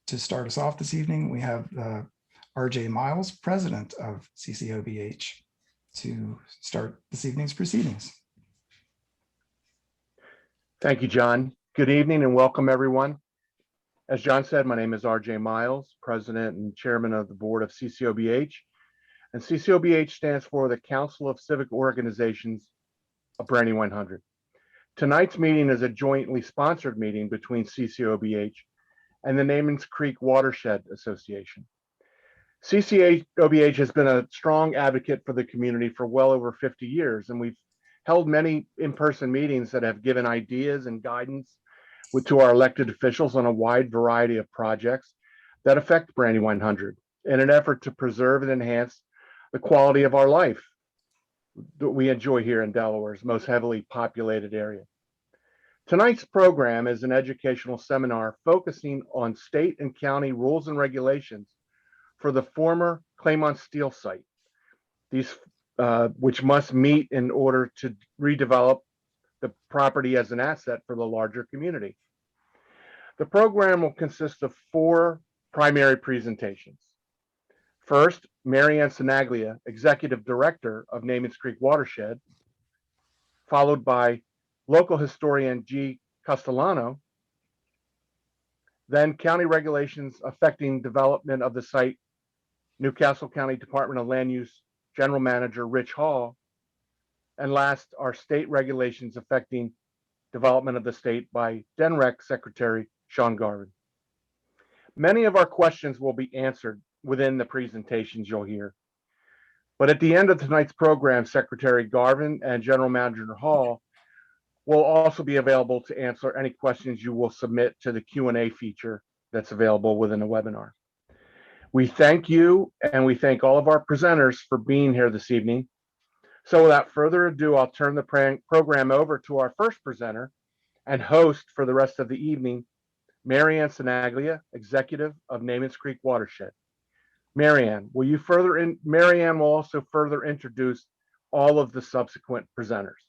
To start us off this evening, we have RJ Miles, president of CCOBH, to start this evening's proceedings. Thank you, John. Good evening and welcome, everyone. As John said, my name is RJ Miles, president and chairman of the board of CCOBH. And CCOBH stands for the Council of Civic Organizations of Brandywine 100. Tonight's meeting is a jointly sponsored meeting between CCOBH and the Naamans Creek Watershed Association. CCOBH has been a strong advocate for the community for well over 50 years, and we've held many in-person meetings that have given ideas and guidance to our elected officials on a wide variety of projects that affect Brandywine 100 in an effort to preserve and enhance the quality of our life that we enjoy here in Delaware's most heavily populated area. Tonight's program is an educational seminar focusing on state and county rules and regulations for the former Claymont steel site, which must meet in order to redevelop the property as an asset for the larger community. The program will consist of 4 primary presentations. First, Marianne Sinaglia, Executive Director of Naamans Creek Watershed, followed by local historian G. Castellano, then county regulations affecting development of the site, Newcastle County Department of Land Use General Manager Rich Hall, and last, our state regulations affecting development of the state by DENREC Secretary Sean Garvin. Many of our questions will be answered within the presentations you'll hear. But at the end of tonight's program, Secretary Garvin and General Manager Hall will also be available to answer any questions you will submit to the Q&A feature that's available within the webinar. We thank you and we thank all of our presenters for being here this evening. So without further ado, I'll turn the program over to our first presenter and host for the rest of the evening, Marianne Sinaglia, Executive of Naamans Creek Watershed. Marianne will also further introduce all of the subsequent presenters.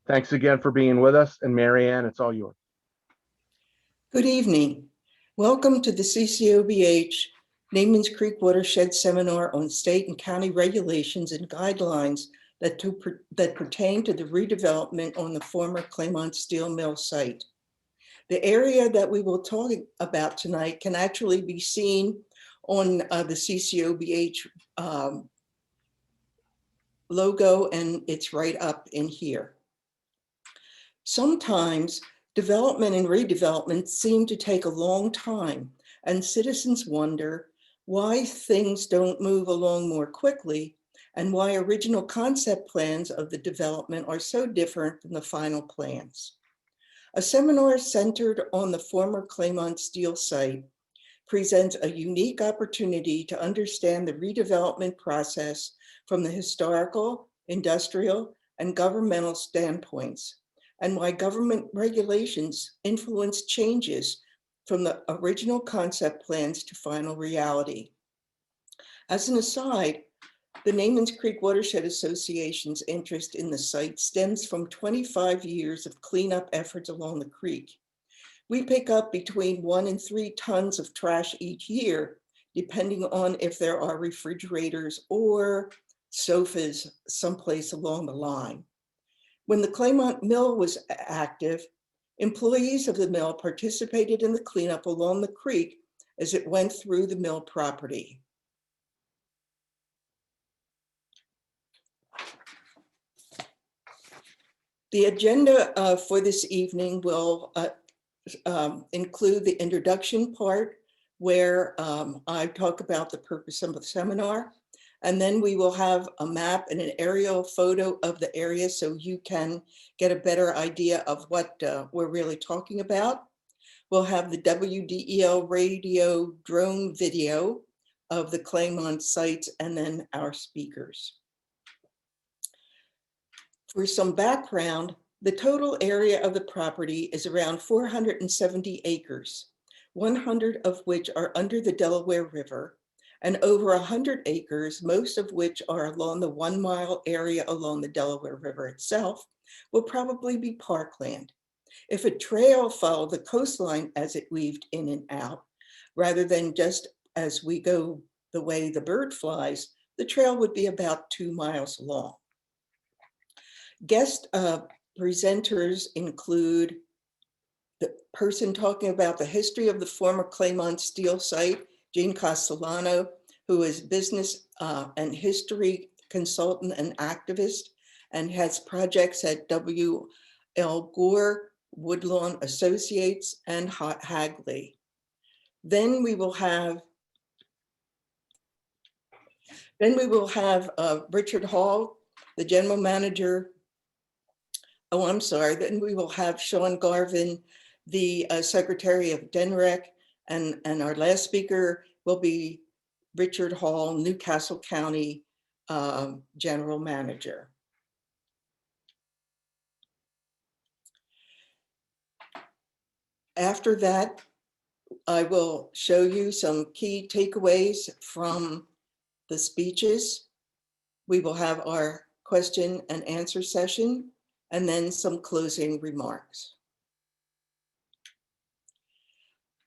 Thanks again for being with us, and Marianne, it's all yours. Good evening. Welcome to the CCOBH Naamans Creek Watershed Seminar on state and county regulations and guidelines that pertain to the redevelopment on the former Claymont steel mill site. The area that we will talk about tonight can actually be seen on the CCOBH logo, and it's right up in here. Sometimes development and redevelopment seem to take a long time, and citizens wonder why things don't move along more quickly and why original concept plans of the development are so different than the final plans. A seminar centered on the former Claymont steel site presents a unique opportunity to understand the redevelopment process from the historical, industrial, and governmental standpoints, and why government regulations influence changes from the original concept plans to final reality. As an aside, the Naamans Creek Watershed Association's interest in the site stems from 25 years of cleanup efforts along the creek. We pick up between 1 and 3 tons of trash each year, depending on if there are refrigerators or sofas someplace along the line. When the Claymont mill was active, employees of the mill participated in the cleanup along the creek as it went through the mill property. The agenda for this evening will include the introduction part, where I talk about the purpose of the seminar, and then we will have a map and an aerial photo of the area so you can get a better idea of what we're really talking about. We'll have the WDEL radio drone video of the Claymont sites, and then our speakers. For some background, the total area of the property is around 470 acres, 100 of which are under the Delaware River, and over 100 acres, most of which are along the 1 mile area along the Delaware River itself, will probably be parkland. If a trail followed the coastline as it weaved in and out, Rather than just as we go the way the bird flies, the trail would be about 2 miles long. Guest presenters include the person talking about the history of the former Claymont steel site, Jean Castellano, who is business and history consultant and activist and has projects at W.L. Gore, Woodlawn Associates, and Hagley. Then we will have Richard Hall, the general manager. Oh, I'm sorry. Then we will have Sean Garvin, the secretary of DENREC, and our last speaker will be Richard Hall, Newcastle County general manager. After that, I will show you some key takeaways from the speeches. We will have our question and answer session, and then some closing remarks.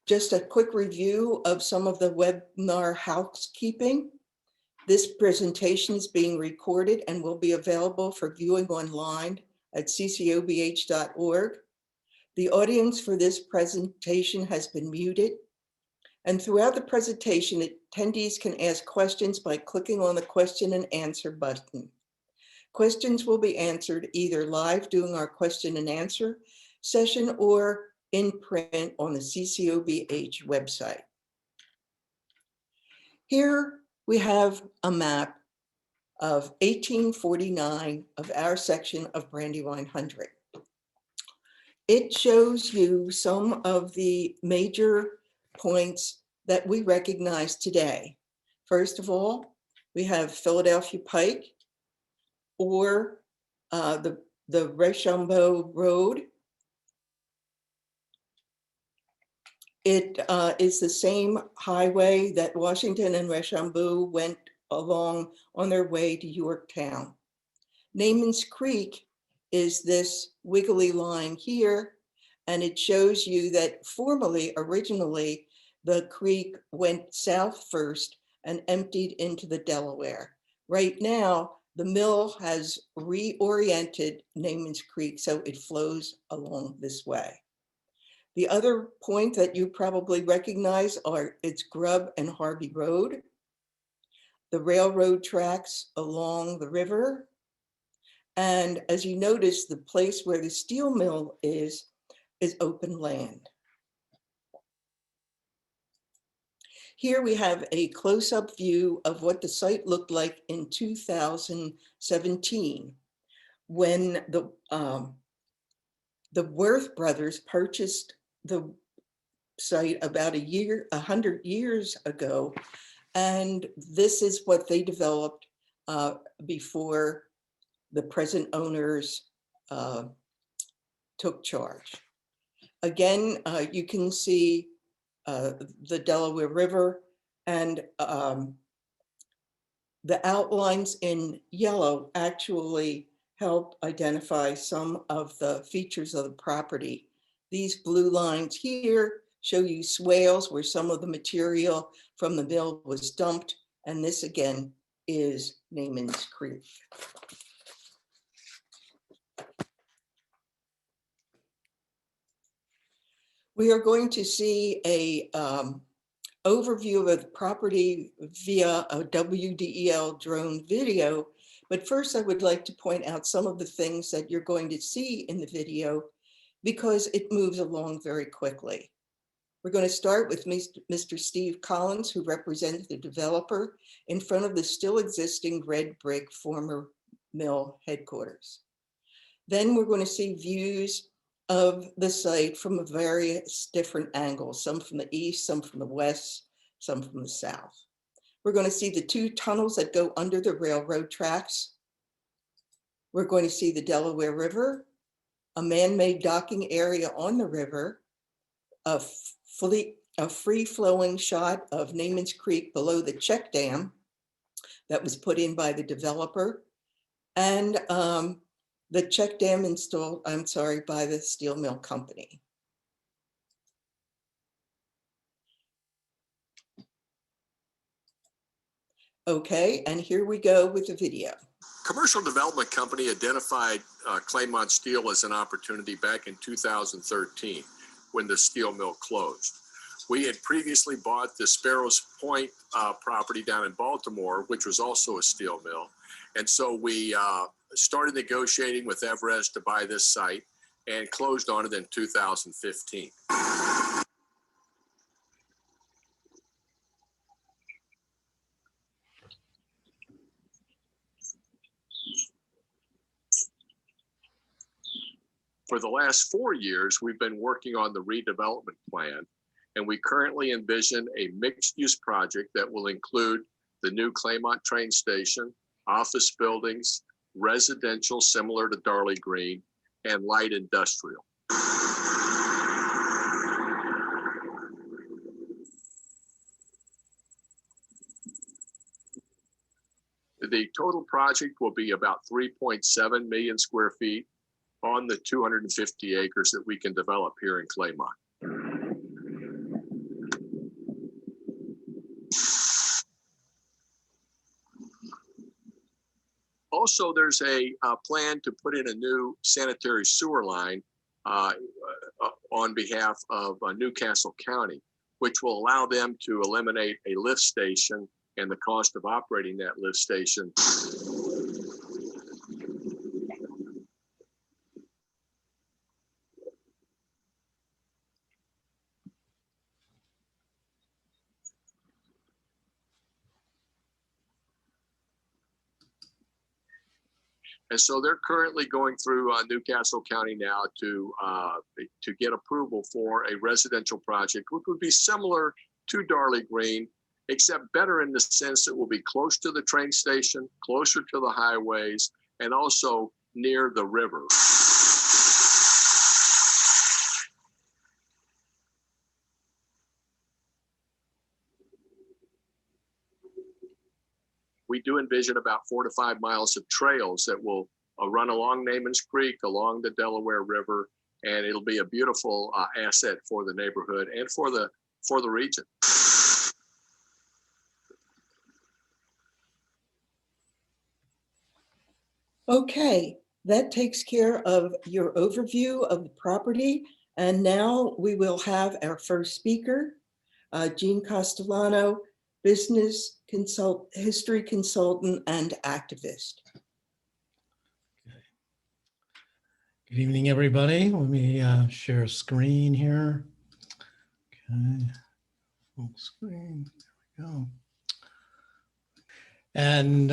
Just a quick review of some of the webinar housekeeping. This presentation is being recorded and will be available for viewing online at ccobh.org. The audience for this presentation has been muted. And throughout the presentation, attendees can ask questions by clicking on the question and answer button. Questions will be answered either live during our question and answer session or in print on the CCOBH website. Here we have a map of 1849 of our section of Brandywine 100. It shows you some of the major points that we recognize today. First of all, we have Philadelphia Pike, or the Rochambeau Road. It is the same highway that Washington and Rochambeau went along on their way to Yorktown. Naamans Creek is this wiggly line here, and it shows you that originally, the creek went south first and emptied into the Delaware. Right now, the mill has reoriented Naamans Creek so it flows along this way. The other point that you probably recognize are its Grubb and Harvey Road, the railroad tracks along the river, and as you notice, the place where the steel mill is open land. Here we have a close-up view of what the site looked like in 2017 when the Worth brothers purchased the site about 100 years ago. And this is what they developed before the present owners took charge. Again, you can see the Delaware River, and the outlines in yellow actually help identify some of the features of the property. These blue lines here show you swales where some of the material from the mill was dumped, and this again is Naamans Creek. We are going to see a overview of the property via a WDEL drone video. But first, I would like to point out some of the things that you're going to see in the video because it moves along very quickly. We're going to start with Mr. Steve Collins, who represents the developer in front of the still existing red brick former mill headquarters. Then we're going to see views of the site from various different angles, some from the east, some from the west, some from the south. We're going to see the 2 tunnels that go under the railroad tracks. We're going to see the Delaware River, a man-made docking area on the river, a free-flowing shot of Naamans Creek below the check dam that was put in by the developer, and the check dam installed, by the steel mill company. Okay, and here we go with the video. Commercial Development Company identified Claymont Steel as an opportunity back in 2013 when the steel mill closed. We had previously bought the Sparrows Point property down in Baltimore, which was also a steel mill. And so we started negotiating with Everest to buy this site and closed on it in 2015. For the last 4 years, we've been working on the redevelopment plan, and we currently envision a mixed-use project that will include the new Claymont train station, office buildings, residential similar to Darley Green, and light industrial. The total project will be about 3.7 million square feet on the 250 acres that we can develop here in Claymont. Also, there's a plan to put in a new sanitary sewer line on behalf of Newcastle County, which will allow them to eliminate a lift station and the cost of operating that lift station. And so they're currently going through Newcastle County now to get approval for a residential project, which would be similar to Darley Green, except better in the sense that will be close to the train station, closer to the highways, and also near the river. We do envision about 4 to 5 miles of trails that will run along Naamans Creek, along the Delaware River, and it'll be a beautiful asset for the neighborhood and for the region. Okay, that takes care of your overview of the property. And now we will have our first speaker, Gene Castellano, history consultant and activist. Good evening, everybody. Let me share a screen here. Okay, full screen, there we go. And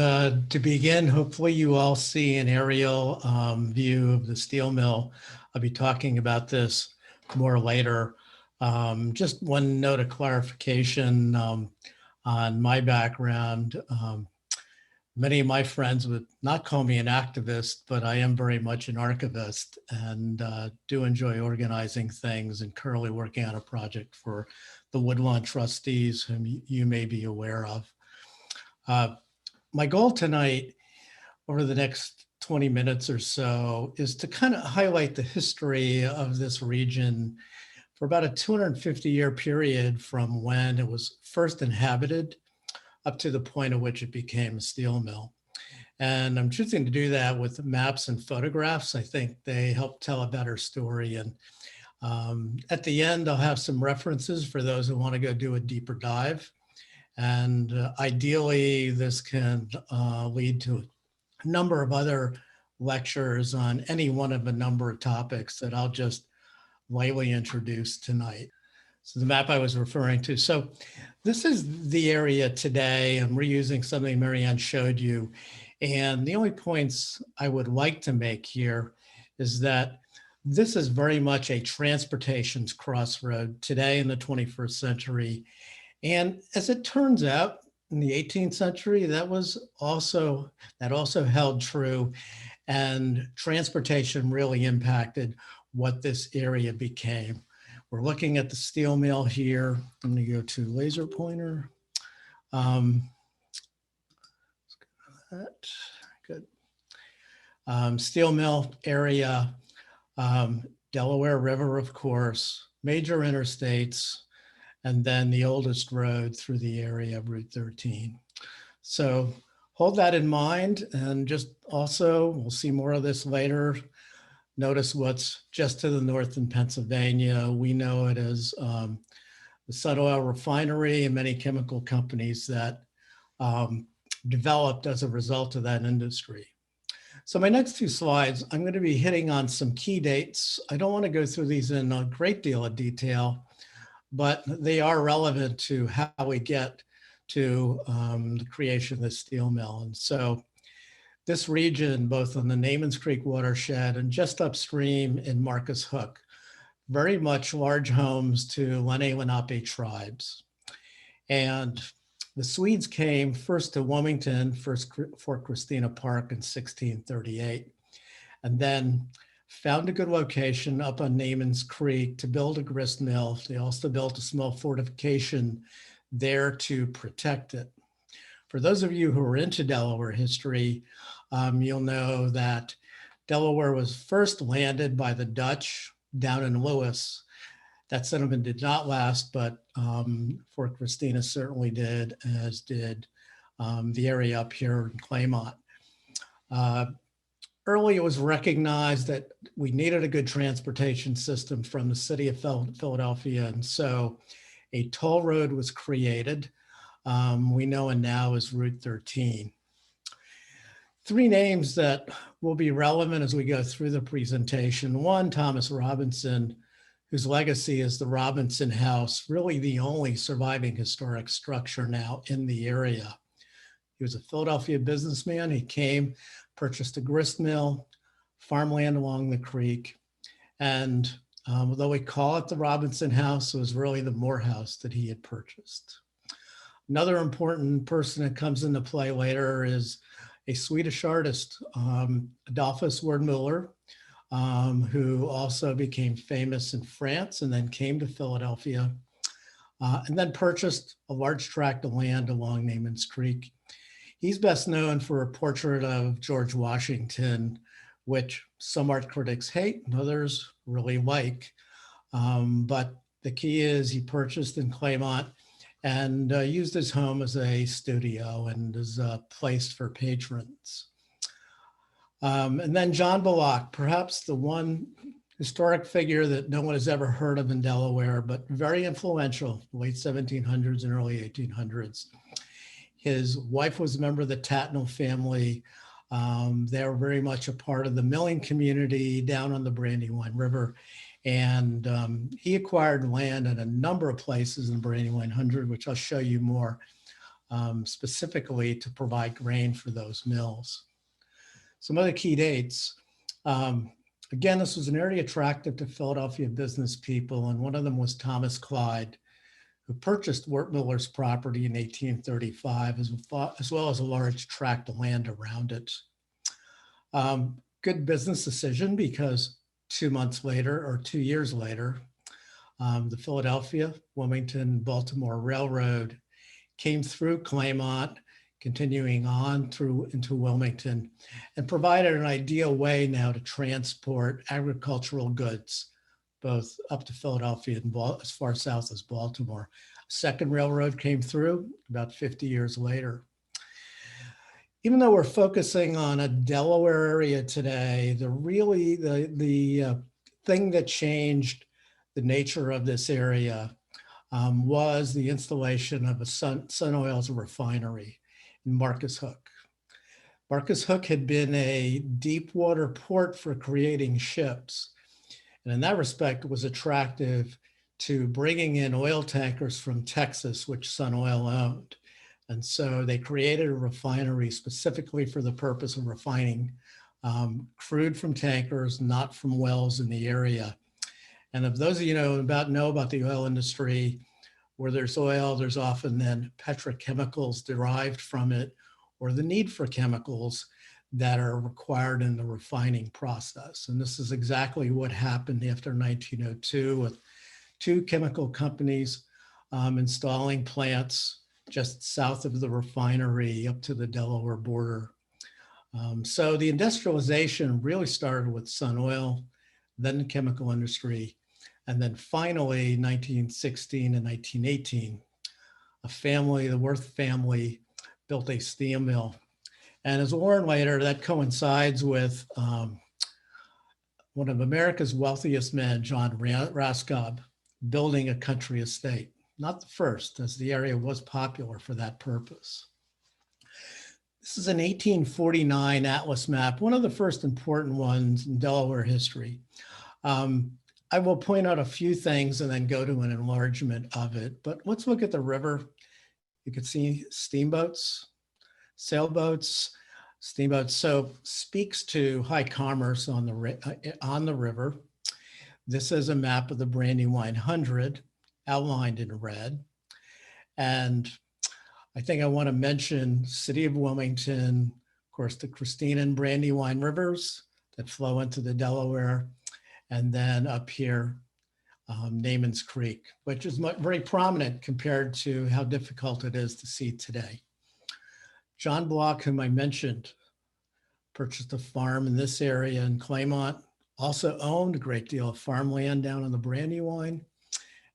to begin, hopefully you all see an aerial view of the steel mill. I'll be talking about this more later. Just one note of clarification on my background. Many of my friends would not call me an activist, but I am very much an archivist and do enjoy organizing things and currently working on a project for the Woodlawn trustees, whom you may be aware of. My goal tonight over the next 20 minutes or so is to kind of highlight the history of this region for about a 250-year period from when it was first inhabited up to the point at which it became a steel mill. And I'm choosing to do that with maps and photographs. I think they help tell a better story. And at the end, I'll have some references for those who want to go do a deeper dive. And ideally, this can lead to a number of other lectures on any one of a number of topics that I'll just lightly introduce tonight. So the map I was referring to. So this is the area today. I'm reusing something Marianne showed you. And the only points I would like to make here is that this is very much a transportation's crossroad today in the 21st century. And as it turns out, in the 18th century, that also held true, and transportation really impacted what this area became. We're looking at the steel mill here. I'm going to go to laser pointer. Good. Steel mill area, Delaware River, of course, major interstates, and then the oldest road through the area, Route 13. So hold that in mind, and just also, we'll see more of this later. Notice what's just to the north in Pennsylvania. We know it as the Sun Oil Refinery and many chemical companies that developed as a result of that industry. So my next two slides, I'm going to be hitting on some key dates. I don't want to go through these in a great deal of detail, but they are relevant to how we get to the creation of the steel mill. And so this region, both on the Naamans Creek watershed and just upstream in Marcus Hook, very much large homes to Lenape tribes. And the Swedes came first to Wilmington, first Fort Christina Park in 1638, and then found a good location up on Naamans Creek to build a grist mill. They also built a small fortification there to protect it. For those of you who are into Delaware history, you'll know that Delaware was first landed by the Dutch down in Lewis. That settlement did not last, but Fort Christina certainly did, as did the area up here in Claymont. Early, it was recognized that we needed a good transportation system from the city of Philadelphia, and so a toll road was created. We know and now is Route 13. Three names that will be relevant as we go through the presentation. One, Thomas Robinson, whose legacy is the Robinson House, really the only surviving historic structure now in the area. He was a Philadelphia businessman. He came, purchased a grist mill, farmland along the creek. And although we call it the Robinson House, it was really the Moore House that he had purchased. Another important person that comes into play later is a Swedish artist, Adolphus Werdmuller, who also became famous in France and then came to Philadelphia and then purchased a large tract of land along Naamans Creek. He's best known for a portrait of George Washington, which some art critics hate and others really like. But the key is he purchased in Claymont and used his home as a studio and as a place for patrons. And then John Bullock, perhaps the one historic figure that no one has ever heard of in Delaware, but very influential, late 1700s and early 1800s. His wife was a member of the Tatnall family. They were very much a part of the milling community down on the Brandywine River. And he acquired land in a number of places in Brandywine 100, which I'll show you more specifically to provide grain for those mills. Some other key dates. Again, this was an area attractive to Philadelphia business people, and one of them was Thomas Clyde, who purchased Wertmüller's property in 1835, as well as a large tract of land around it. Good business decision because 2 months later, or 2 years later, the Philadelphia, Wilmington, Baltimore Railroad came through Claymont, continuing on through into Wilmington, and provided an ideal way now to transport agricultural goods, both up to Philadelphia and as far south as Baltimore. A second railroad came through about 50 years later. Even though we're focusing on a Delaware area today, the thing that changed the nature of this area was the installation of a Sun Oil's refinery in Marcus Hook. Marcus Hook had been a deep water port for creating ships, and in that respect was attractive to bringing in oil tankers from Texas, which Sun Oil owned. And so they created a refinery specifically for the purpose of refining crude from tankers, not from wells in the area. And if those of you know about the oil industry, where there's oil, there's often then petrochemicals derived from it, or the need for chemicals that are required in the refining process. And this is exactly what happened after 1902 with two chemical companies installing plants just south of the refinery up to the Delaware border. So the industrialization really started with Sun Oil, then the chemical industry, and then finally 1916 and 1918, a family, the Worth family, built a steel mill. And as we'll learn later, that coincides with one of America's wealthiest men, John Raskob, building a country estate. Not the first, as the area was popular for that purpose. This is an 1849 atlas map, one of the first important ones in Delaware history. I will point out a few things and then go to an enlargement of it, but let's look at the river. You can see steamboats, sailboats, steamboats. So speaks to high commerce on the river. This is a map of the Brandywine 100 outlined in red. And I think I want to mention City of Wilmington, of course, the Christina and Brandywine rivers that flow into the Delaware. And then up here, Naamans Creek, which is very prominent compared to how difficult it is to see today. John Block, whom I mentioned, purchased a farm in this area in Claymont, also owned a great deal of farmland down on the Brandywine.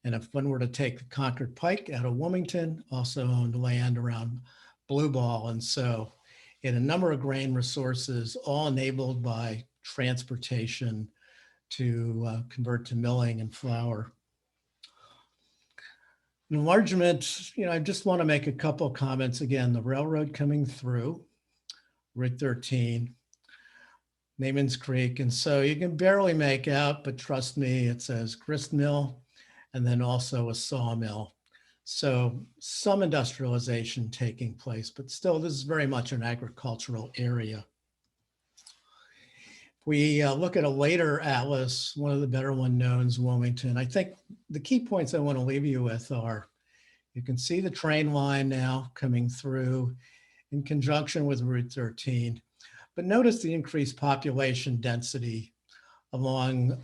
And if one were to take the Concord Pike out of Wilmington, also owned land around Blue Ball. And so in a number of grain resources, all enabled by transportation to convert to milling and flour. Enlargement, I just want to make a couple of comments. Again, the railroad coming through, Route 13, Naamans Creek. And so you can barely make out, but trust me, it says grist mill and then also a sawmill. So some industrialization taking place, but still this is very much an agricultural area. We look at a later atlas, one of the better one known is Wilmington. I think the key points I want to leave you with are, you can see the train line now coming through in conjunction with Route 13, but notice the increased population density along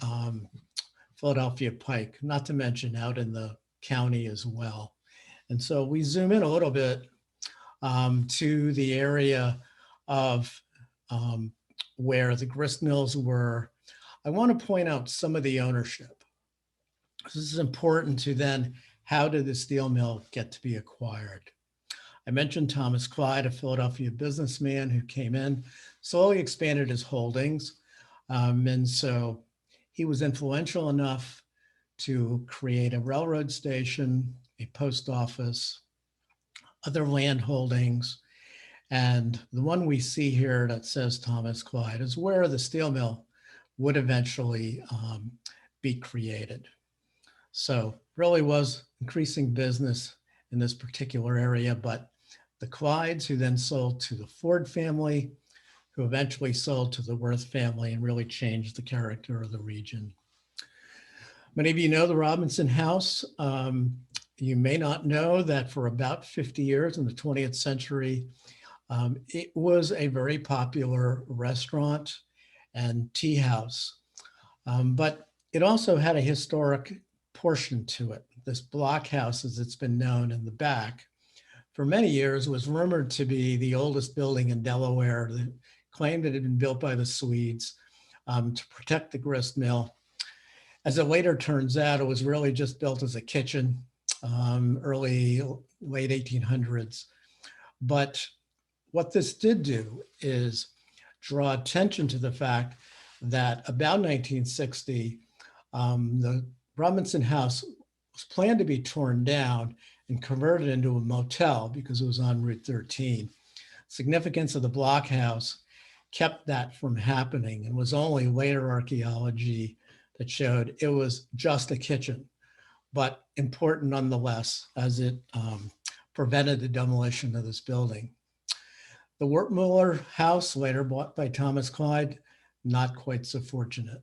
Philadelphia Pike, not to mention out in the county as well. And so we zoom in a little bit to the area of where the grist mills were. I want to point out some of the ownership. This is important to then, how did the steel mill get to be acquired? I mentioned Thomas Clyde, a Philadelphia businessman who came in, slowly expanded his holdings. And so he was influential enough to create a railroad station, a post office, other land holdings. And the one we see here that says Thomas Clyde is where the steel mill would eventually be created. So really was increasing business in this particular area, but the Clydes, who then sold to the Ford family, who eventually sold to the Worth family and really changed the character of the region. Many of you know the Robinson House. You may not know that for about 50 years in the 20th century, it was a very popular restaurant and tea house, but it also had a historic portion to it. This blockhouse, as it's been known in the back, for many years was rumored to be the oldest building in Delaware. That claimed it had been built by the Swedes to protect the grist mill. As it later turns out, it was really just built as a kitchen, late 1800s. But what this did do is draw attention to the fact that about 1960, the Robinson House was planned to be torn down and converted into a motel because it was on Route 13. Significance of the blockhouse kept that from happening, and was only later archaeology that showed it was just a kitchen, but important nonetheless, as it prevented the demolition of this building. The Wertmuller house, later bought by Thomas Clyde, not quite so fortunate.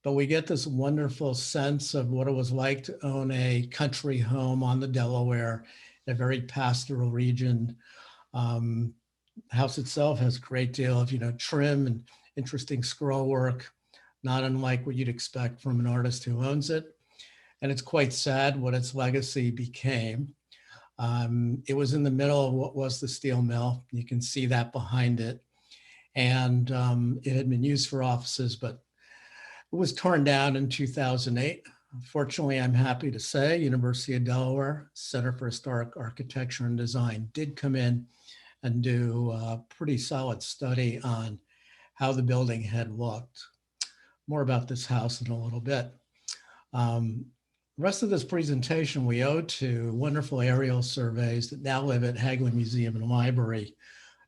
But we get this wonderful sense of what it was like to own a country home on the Delaware, in a very pastoral region. The house itself has a great deal of, trim and interesting scroll work, not unlike what you'd expect from an artist who owns it. And it's quite sad what its legacy became. It was in the middle of what was the steel mill. You can see that behind it. And it had been used for offices, but it was torn down in 2008. Fortunately, I'm happy to say University of Delaware Center for Historic Architecture and Design did come in and do a pretty solid study on how the building had looked. More about this house in a little bit. The rest of this presentation we owe to wonderful aerial surveys that now live at Hagley Museum and Library,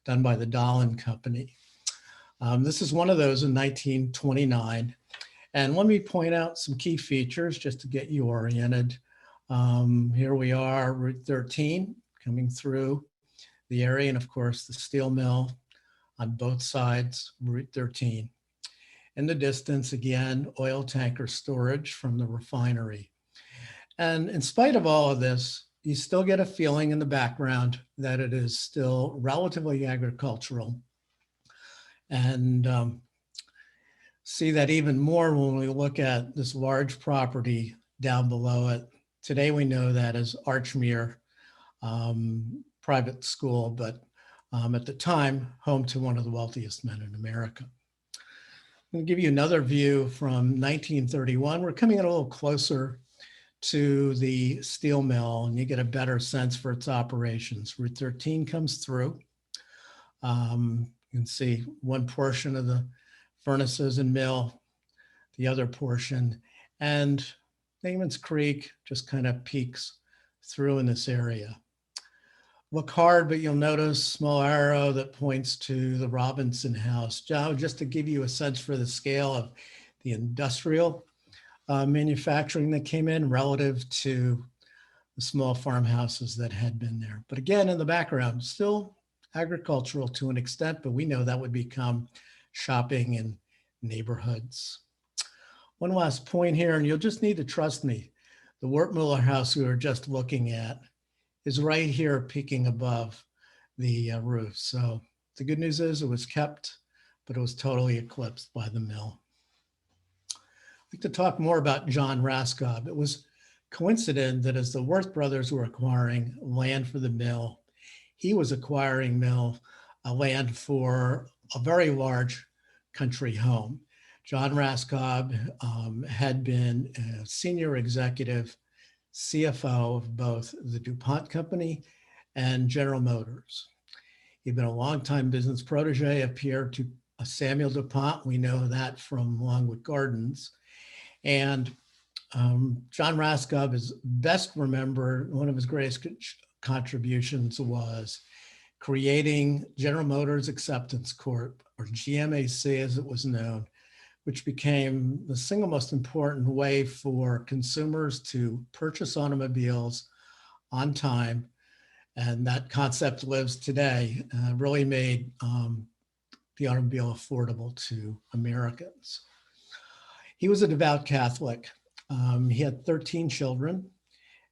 done by the Dahlin Company. This is one of those in 1929. And let me point out some key features just to get you oriented. Here we are, Route 13 coming through the area, and of course the steel mill on both sides, Route 13. In the distance, again, oil tanker storage from the refinery. And in spite of all of this, you still get a feeling in the background that it is still relatively agricultural. And see that even more when we look at this large property down below it. Today we know that as Archmere private school, but at the time, home to one of the wealthiest men in America. I'm going to give you another view from 1931. We're coming in a little closer to the steel mill, and you get a better sense for its operations. Route 13 comes through. You can see one portion of the furnaces and mill, the other portion, and Naamans Creek just kind of peeks through in this area. Look hard, but you'll notice small arrow that points to the Robinson House. Just to give you a sense for the scale of the industrial manufacturing that came in relative to the small farmhouses that had been there. But again, in the background, still agricultural to an extent, but we know that would become shopping and neighborhoods. One last point here, and you'll just need to trust me. The Wertmuller house we were just looking at is right here peeking above the roof. So the good news is it was kept, but it was totally eclipsed by the mill. I'd like to talk more about John Raskob. It was coincident that as the Worth brothers were acquiring land for the mill, he was acquiring land for a very large country home. John Raskob had been a senior executive CFO of both the DuPont Company and General Motors. He'd been a longtime business protege of Samuel DuPont. We know that from Longwood Gardens. And John Raskob is best remembered, one of his greatest contributions was creating General Motors Acceptance Corp, or GMAC as it was known, which became the single most important way for consumers to purchase automobiles on time. And that concept lives today, really made the automobile affordable to Americans. He was a devout Catholic. He had 13 children,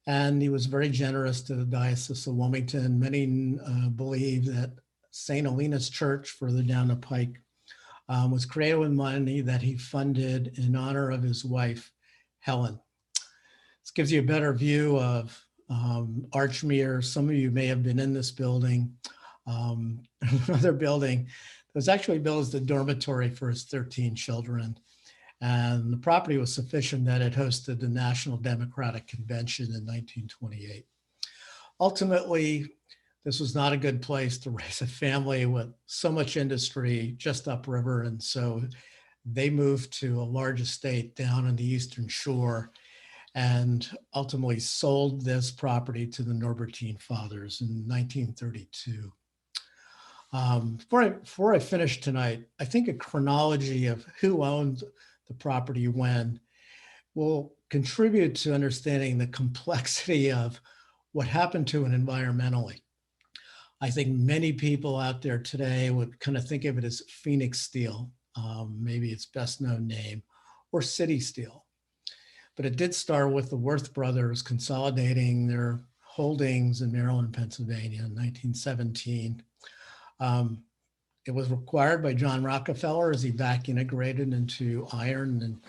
and he was very generous to the Diocese of Wilmington. Many believe that St. Alina's Church, further down the pike, was created with money that he funded in honor of his wife, Helen. This gives you a better view of Archmere. Some of you may have been in this building. Another building that was actually built as the dormitory for his 13 children. And the property was sufficient that it hosted the National Democratic Convention in 1928. Ultimately, this was not a good place to raise a family with so much industry just upriver. And so they moved to a large estate down on the Eastern Shore and ultimately sold this property to the Norbertine fathers in 1932. Before I finish tonight, I think a chronology of who owned the property when will contribute to understanding the complexity of what happened to it environmentally. I think many people out there today would kind of think of it as Phoenix Steel, maybe its best known name, or City Steel. But it did start with the Worth brothers consolidating their holdings in Maryland and Pennsylvania in 1917. It was required by John Rockefeller as he back integrated into iron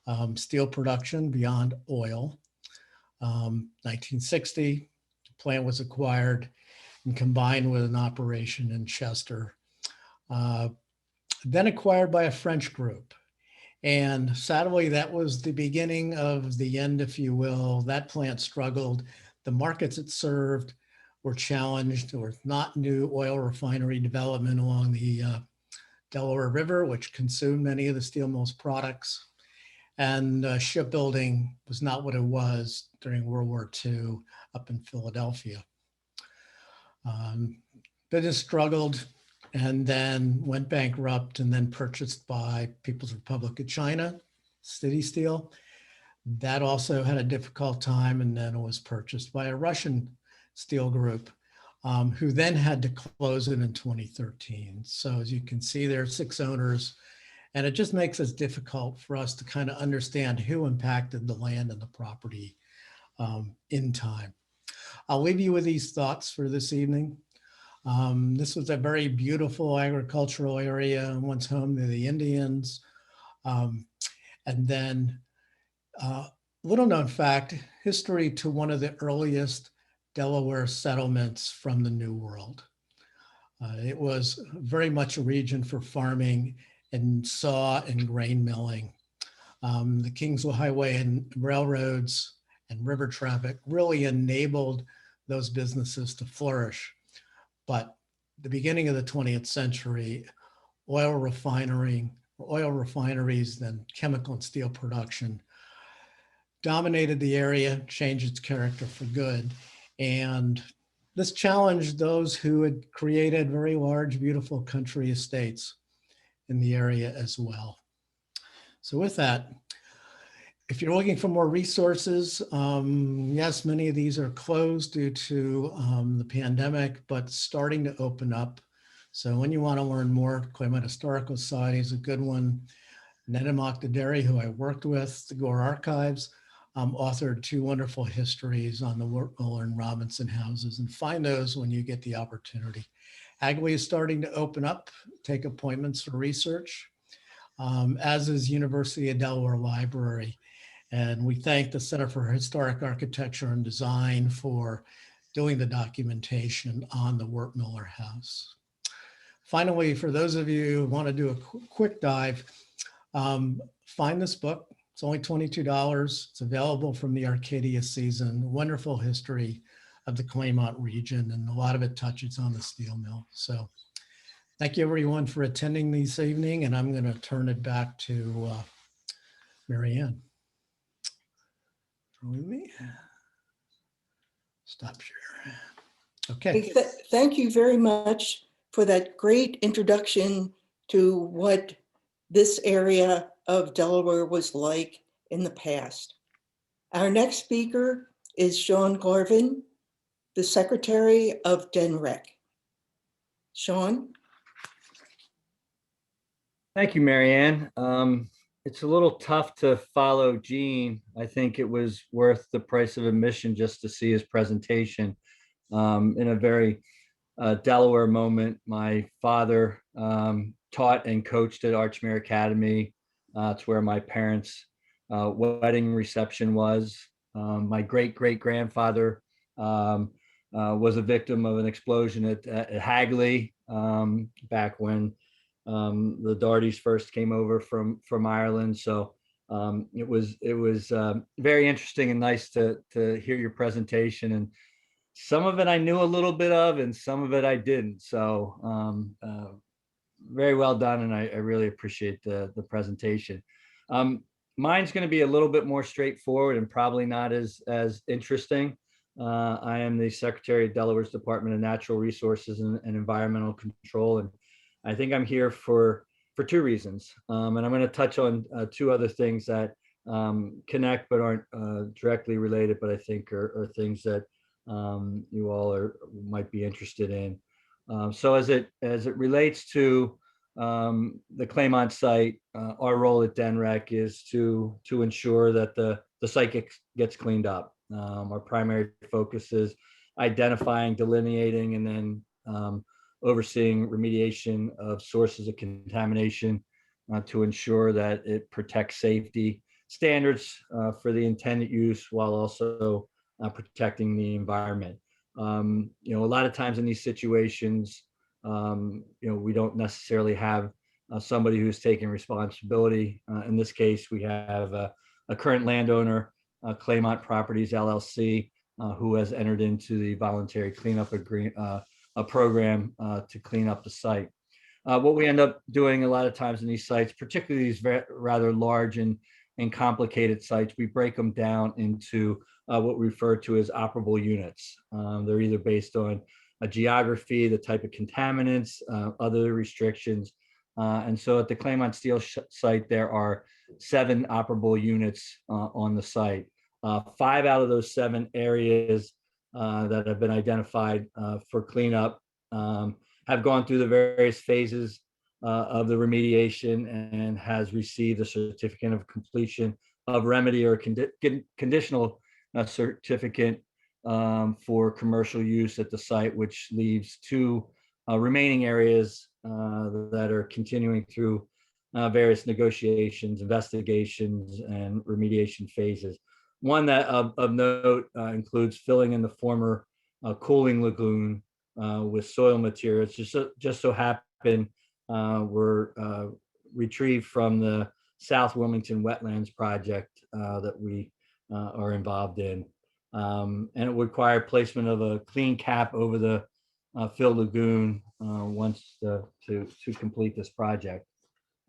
and steel production beyond oil. 1960, the plant was acquired and combined with an operation in Chester. Then acquired by a French group. And sadly, that was the beginning of the end, if you will. That plant struggled. The markets it served were challenged. There was not new oil refinery development along the Delaware River, which consumed many of the steel mill's products. And shipbuilding was not what it was during World War II up in Philadelphia. Business struggled and then went bankrupt and then purchased by People's Republic of China, City Steel. That also had a difficult time, and then it was purchased by a Russian steel group, who then had to close it in 2013. So as you can see, there are 6 owners, and it just makes it difficult for us to kind of understand who impacted the land and the property in time. I'll leave you with these thoughts for this evening. This was a very beautiful agricultural area, once home to the Indians. And then little known fact, history to one of the earliest Delaware settlements from the New World. It was very much a region for farming and saw and grain milling. The Kingsville Highway and railroads and river traffic really enabled those businesses to flourish. But the beginning of the 20th century, oil refineries, then chemical and steel production dominated the area, changed its character for good. And this challenged those who had created very large, beautiful country estates in the area as well. So with that, if you're looking for more resources, yes, many of these are closed due to the pandemic, but starting to open up. So when you want to learn more, Claymont Historical Society is a good one. Nedemak Daderi, who I worked with, the Gore Archives, authored 2 wonderful histories on the Wortmuller and Robinson houses, and find those when you get the opportunity. Hagley is starting to open up, take appointments for research, as is University of Delaware Library. And we thank the Center for Historic Architecture and Design for doing the documentation on the Wortmuller House. Finally, for those of you who want to do a quick dive, find this book. It's only $22. It's available from the Arcadia season. Wonderful history of the Claymont region, and a lot of it touches on the steel mill. So thank you everyone for attending this evening, and I'm going to turn it back to Mary Ann. With me. Stop share. Okay. Thank you very much for that great introduction to what this area of Delaware was like in the past. Our next speaker is Sean Garvin, the Secretary of DENREC. Sean? Thank you, Mary Ann. It's a little tough to follow Gene. I think it was worth the price of admission just to see his presentation. In a very Delaware moment, my father taught and coached at Archmere Academy. It's where my parents' wedding reception was. My great-great-grandfather was a victim of an explosion at Hagley back when the Dartys first came over from Ireland. So it was very interesting and nice to hear your presentation. And some of it I knew a little bit of, and some of it I didn't. So very well done, and I really appreciate the presentation. Mine's going to be a little bit more straightforward and probably not as interesting. I am the Secretary of Delaware's Department of Natural Resources and Environmental Control, and I think I'm here for 2 reasons. And I'm going to touch on 2 other things that connect but aren't directly related, but I think are things that you all might be interested in. So as it relates to the Claymont site, our role at DENREC is to ensure that the site gets cleaned up. Our primary focus is identifying, delineating, and then overseeing remediation of sources of contamination to ensure that it protects safety standards for the intended use while also protecting the environment. A lot of times in these situations, we don't necessarily have somebody who's taking responsibility. In this case, we have a current landowner, Claymont Properties LLC, who has entered into the voluntary cleanup a program to clean up the site. What we end up doing a lot of times in these sites, particularly these rather large and complicated sites, we break them down into what we refer to as operable units. They're either based on a geography, the type of contaminants, other restrictions. And so at the Claymont Steel site, there are 7 operable units on the site. 5 out of those 7 areas that have been identified for cleanup have gone through the various phases of the remediation and has received a certificate of completion of remedy or conditional certificate for commercial use at the site, which leaves 2 remaining areas that are continuing through various negotiations, investigations, and remediation phases. One that of note includes filling in the former cooling lagoon with soil materials. Just so happen were retrieved from the South Wilmington Wetlands project that we are involved in. And it would require placement of a clean cap over the filled lagoon once to complete this project.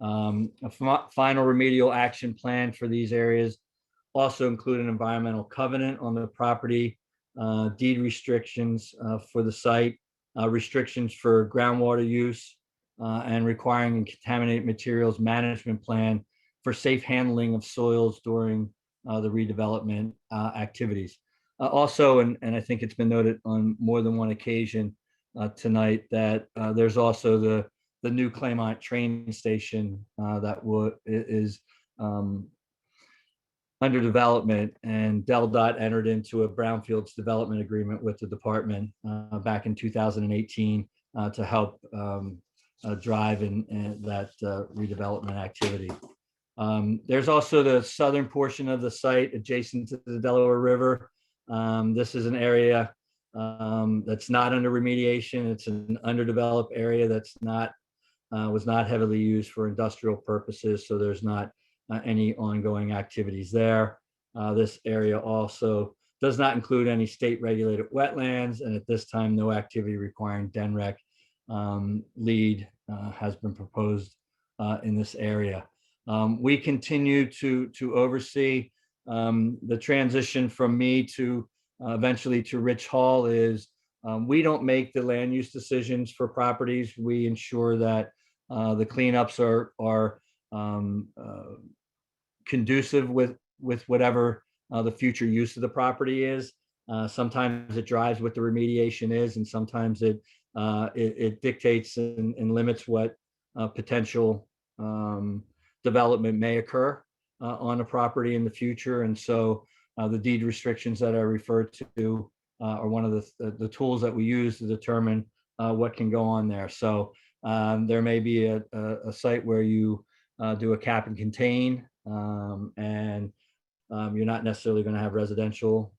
A final remedial action plan for these areas also include an environmental covenant on the property, deed restrictions for the site, restrictions for groundwater use, and requiring a contaminated materials management plan for safe handling of soils during the redevelopment activities. Also, and I think it's been noted on more than one occasion tonight, that there's also the new Claymont train station that is under development, and DelDOT entered into a brownfields development agreement with the department back in 2018 to help drive in that redevelopment activity. There's also the southern portion of the site adjacent to the Delaware River. This is an area that's not under remediation. It's an underdeveloped area that's was not heavily used for industrial purposes, so there's not any ongoing activities there. This area also does not include any state regulated wetlands, and at this time, no activity requiring DNREC lead has been proposed in this area. We continue to oversee the transition from me to eventually to Rich Hall. Is we don't make the land use decisions for properties. We ensure that the cleanups are conducive with whatever the future use of the property is. Sometimes it drives what the remediation is, and sometimes it dictates and limits what potential development may occur on a property in the future. And so the deed restrictions that I referred to are one of the tools that we use to determine what can go on there. So there may be a site where you do a cap and contain, and you're not necessarily going to have residential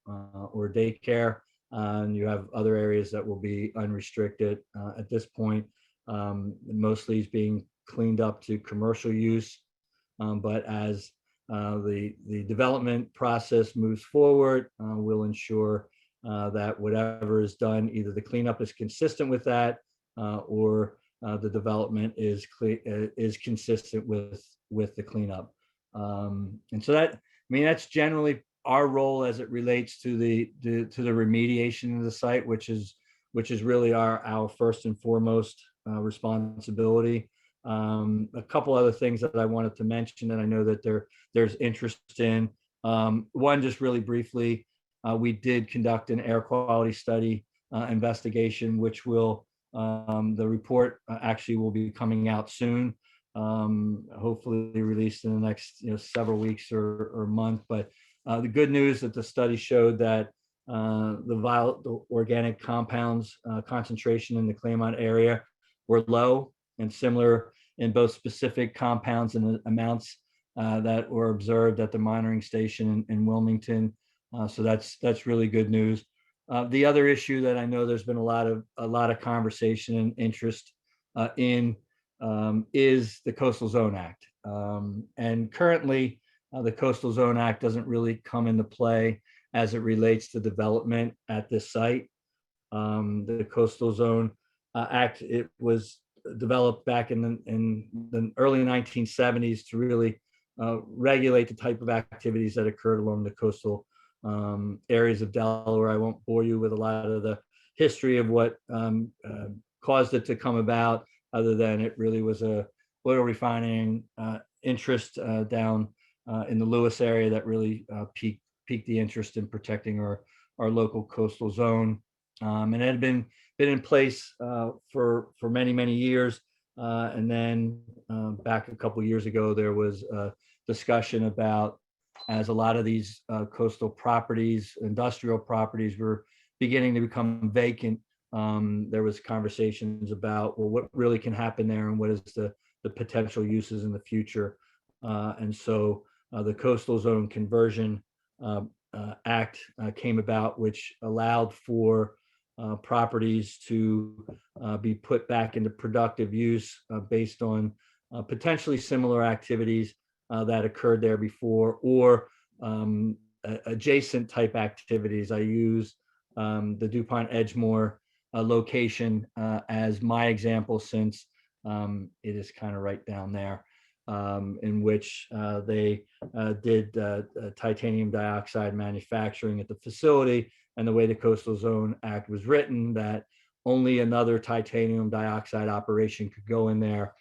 or daycare. And you have other areas that will be unrestricted at this point. Mostly is being cleaned up to commercial use. But as the development process moves forward, we'll ensure that whatever is done, either the cleanup is consistent with that, or the development is consistent with the cleanup. And so that's generally our role as it relates to the remediation of the site, which is really our first and foremost responsibility. A couple other things that I wanted to mention that I know that there's interest in. One, just really briefly, we did conduct an air quality study investigation, which will the report actually will be coming out soon, hopefully released in the next several weeks or month. But the good news that the study showed that the organic compounds concentration in the Claymont area were low and similar in both specific compounds and the amounts that were observed at the monitoring station in Wilmington. So that's really good news. The other issue that I know there's been a lot of conversation and interest in is the Coastal Zone Act. And currently, the Coastal Zone Act doesn't really come into play as it relates to development at this site. The Coastal Zone Act, it was developed back in the early 1970s to really regulate the type of activities that occurred along the coastal areas of Delaware. I won't bore you with a lot of the history of what caused it to come about, other than it really was a oil refining interest down in the Lewis area that really piqued the interest in protecting our local coastal zone. And it had been in place for many years. And then back a couple of years ago, there was a discussion about, as a lot of these coastal properties, industrial properties, were beginning to become vacant. There was conversations about, well, what really can happen there, and what is the potential uses in the future. And so the Coastal Zone Conversion Act came about, which allowed for properties to be put back into productive use based on potentially similar activities that occurred there before, or adjacent type activities. I use the DuPont Edgemoor location as my example, since it is kind of right down there, in which they did titanium dioxide manufacturing at the facility. And the way the Coastal Zone Act was written, that only another titanium dioxide operation could go in there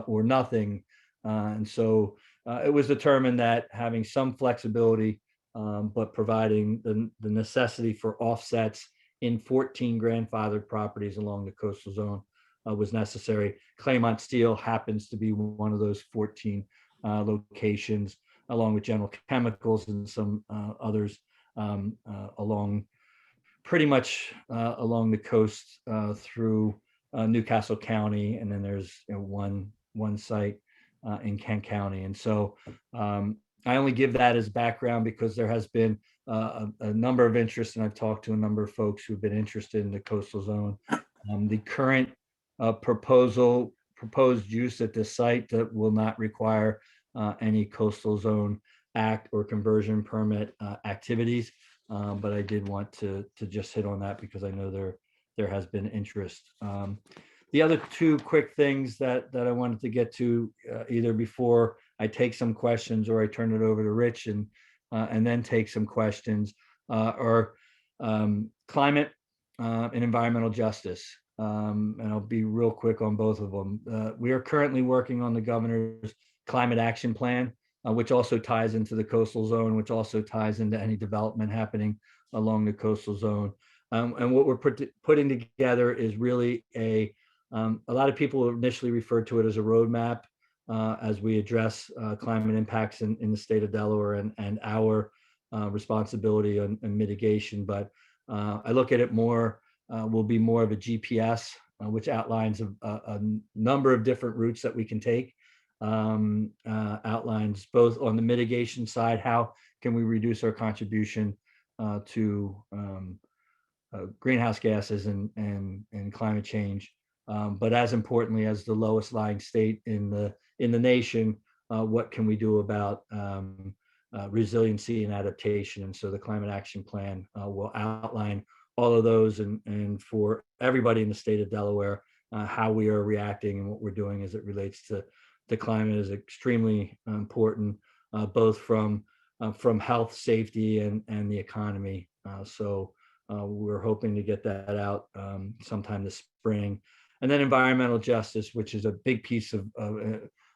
or nothing. And so it was determined that having some flexibility, but providing the necessity for offsets in 14 grandfathered properties along the coastal zone was necessary. Claymont Steel happens to be one of those 14 locations, along with General Chemicals and some others along pretty much along the coast through Newcastle County, and then there's one site in Kent County. And so I only give that as background because there has been a number of interests, and I've talked to a number of folks who've been interested in the coastal zone. The current proposed use at this site that will not require any Coastal Zone Act or conversion permit activities. But I did want to just hit on that because I know there has been interest. The other two quick things that I wanted to get to, either before I take some questions or I turn it over to Rich and then take some questions, are climate and environmental justice. And I'll be real quick on both of them. We are currently working on the governor's climate action plan, which also ties into the coastal zone, which also ties into any development happening along the coastal zone. And what we're putting together is really a lot of people initially referred to it as a roadmap as we address climate impacts in the state of Delaware and our responsibility and mitigation. But I look at it more, will be more of a GPS, which outlines a number of different routes that we can take. Outlines both on the mitigation side, how can we reduce our contribution to greenhouse gases and climate change, but as importantly, as the lowest lying state in the nation, what can we do about resiliency and adaptation? And so the climate action plan will outline all of those, and for everybody in the state of Delaware, how we are reacting and what we're doing as it relates to the climate is extremely important, both from health, safety, and the economy. So we're hoping to get that out sometime this spring. And then environmental justice, which is a big piece of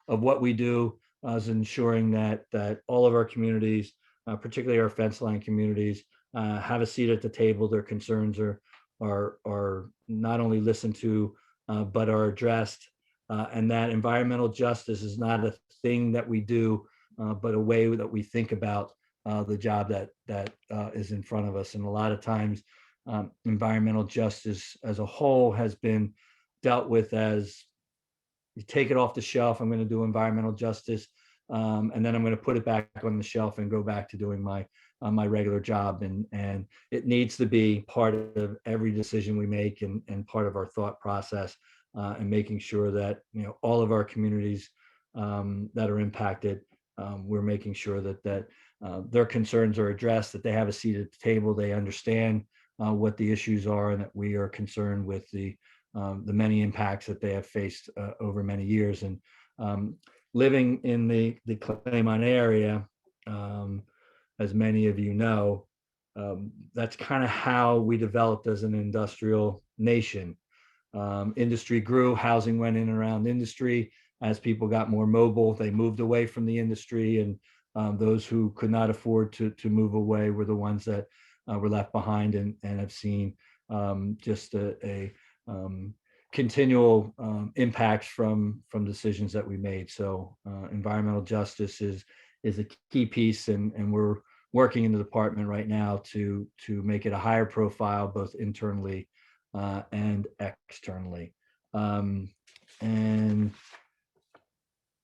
what we do, is ensuring that all of our communities, particularly our fence line communities, have a seat at the table. Their concerns are not only listened to, but are addressed. And that environmental justice is not a thing that we do, but a way that we think about the job that is in front of us. And a lot of times, environmental justice as a whole has been dealt with as, you take it off the shelf, I'm going to do environmental justice, and then I'm going to put it back on the shelf and go back to doing my regular job. And it needs to be part of every decision we make and part of our thought process, and making sure that, all of our communities that are impacted, we're making sure that their concerns are addressed, that they have a seat at the table, they understand what the issues are, and that we are concerned with the many impacts that they have faced over many years. And living in the Claymont area, as many of you know, that's kind of how we developed as an industrial nation. Industry grew, housing went in and around industry. As people got more mobile, they moved away from the industry, and those who could not afford to move away were the ones that were left behind, and have seen just a continual impacts from decisions that we made. So environmental justice is a key piece, and we're working in the department right now to make it a higher profile, both internally and externally. And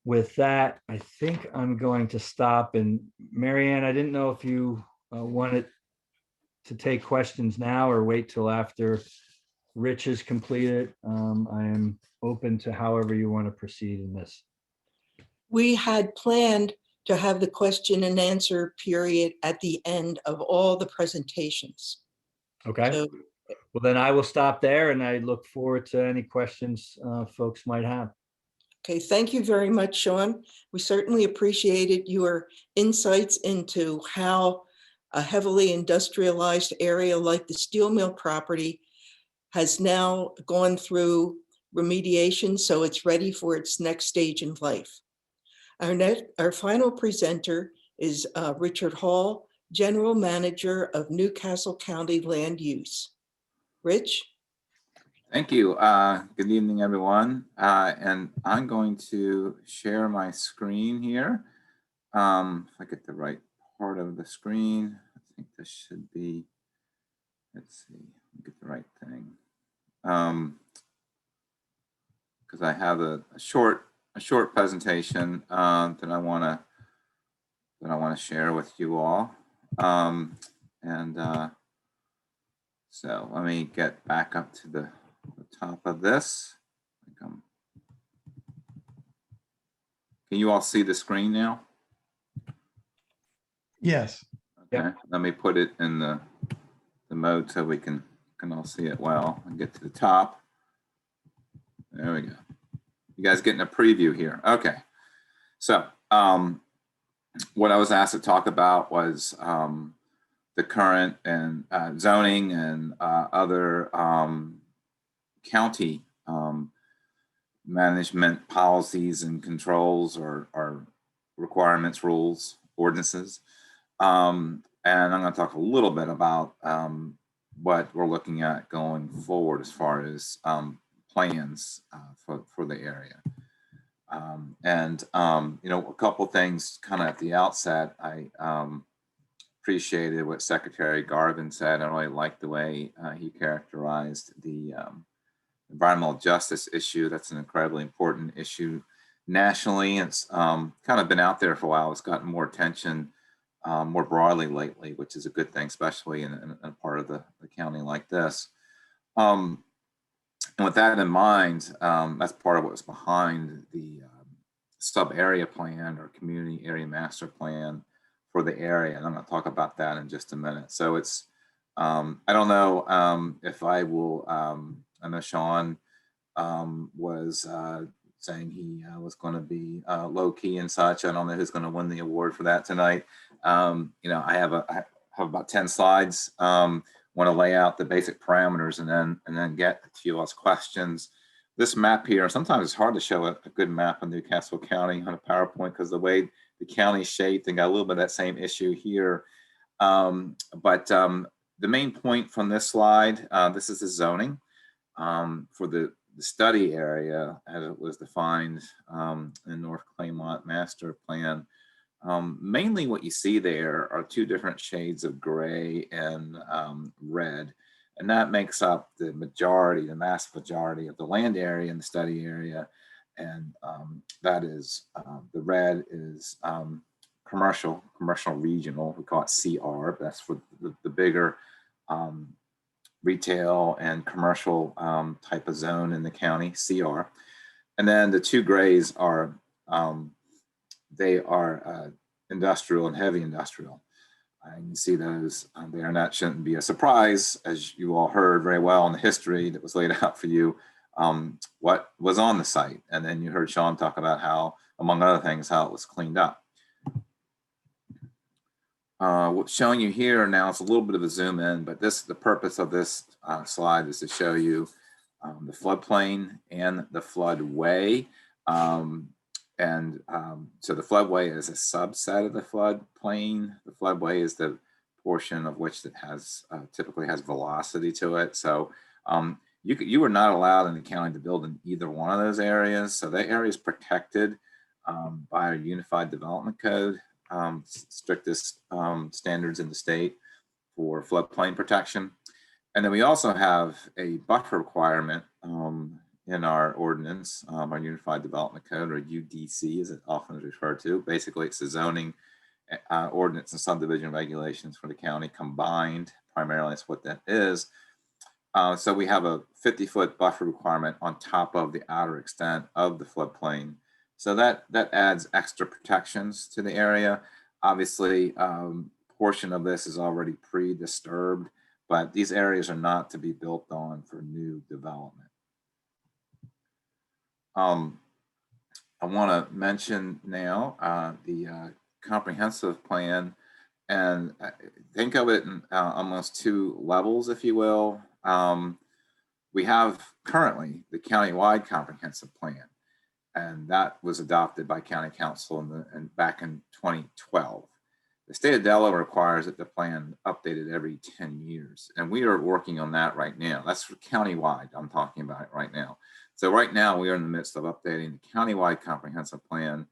with that, I think I'm going to stop. And Marianne, I didn't know if you wanted to take questions now or wait till after Rich is completed. I am open to however you want to proceed in this. We had planned to have the question and answer period at the end of all the presentations. Okay. So, Well, then I will stop there, and I look forward to any questions folks might have. okay, thank you very much, Sean. We certainly appreciated your insights into how a heavily industrialized area like the steel mill property has now gone through remediation, so it's ready for its next stage in life. Our final presenter is Richard Hall, General Manager of Newcastle County Land Use. Rich? Thank you. Good evening, everyone. And I'm going to share my screen here. If I get the right part of the screen, I think this should be, let's see, get the right thing. Because I have a short presentation that I want to share with you all. So let me get back up to the top of this. Can you all see the screen now? Yes. Okay. Yep. Let me put it in the mode so we can all see it well and get to the top. There we go. You guys getting a preview here. Okay. So what I was asked to talk about was the current and zoning and other county management policies and controls or requirements, rules, ordinances. And I'm going to talk a little bit about what we're looking at going forward as far as plans for the area. You know, a couple things kind of at the outset. I appreciated what Secretary Garvin said. I really liked the way he characterized the environmental justice issue. That's an incredibly important issue nationally. It's kind of been out there for a while. It's gotten more attention more broadly lately, which is a good thing, especially in a part of the county like this. And with that in mind, that's part of what was behind the sub-area plan or community area master plan for the area. And I'm going to talk about that in just a minute. So it's, I don't know if I will, I know Sean was saying he was going to be low key and such. I don't know who's going to win the award for that tonight. You know, I have about 10 slides. Want to lay out the basic parameters and then get to y'all's questions. This map here, sometimes it's hard to show a good map of Newcastle County on a PowerPoint because the way the county is shaped, and got a little bit of that same issue here. But the main point from this slide, this is the zoning for the study area as it was defined in North Claymont Master Plan. Mainly what you see there are two different shades of gray and red, and that makes up the majority, the mass majority of the land area in the study area. And that is, the red is commercial regional, we call it CR, that's for the bigger retail and commercial type of zone in the county, CR. And then the two grays are, they are industrial and heavy industrial. And you see those there, and that shouldn't be a surprise, as you all heard very well in the history that was laid out for you, what was on the site. And then you heard Sean talk about how, among other things, how it was cleaned up. What's showing you here now is a little bit of a zoom in, but the purpose of this slide is to show you the floodplain and the floodway. So the floodway is a subset of the floodplain. The floodway is the portion of which that has typically has velocity to it. So you are not allowed in the county to build in either one of those areas. So that area is protected by our Unified Development Code, strictest standards in the state for floodplain protection. And then we also have a buffer requirement in our ordinance, our Unified Development Code, or UDC as it often is referred to. Basically, it's the zoning ordinance and subdivision regulations for the county combined. Primarily, that's what that is. So we have a 50-foot buffer requirement on top of the outer extent of the floodplain. So that adds extra protections to the area. Obviously, portion of this is already pre-disturbed, but these areas are not to be built on for new development. I want to mention now the comprehensive plan, and think of it in almost two levels, if you will. We have currently the countywide comprehensive plan, and that was adopted by County Council back in 2012. The state of Delaware requires that the plan updated every 10 years, and we are working on that right now. That's for countywide. I'm talking about it right now. So right now we are in the midst of updating the countywide comprehensive plan,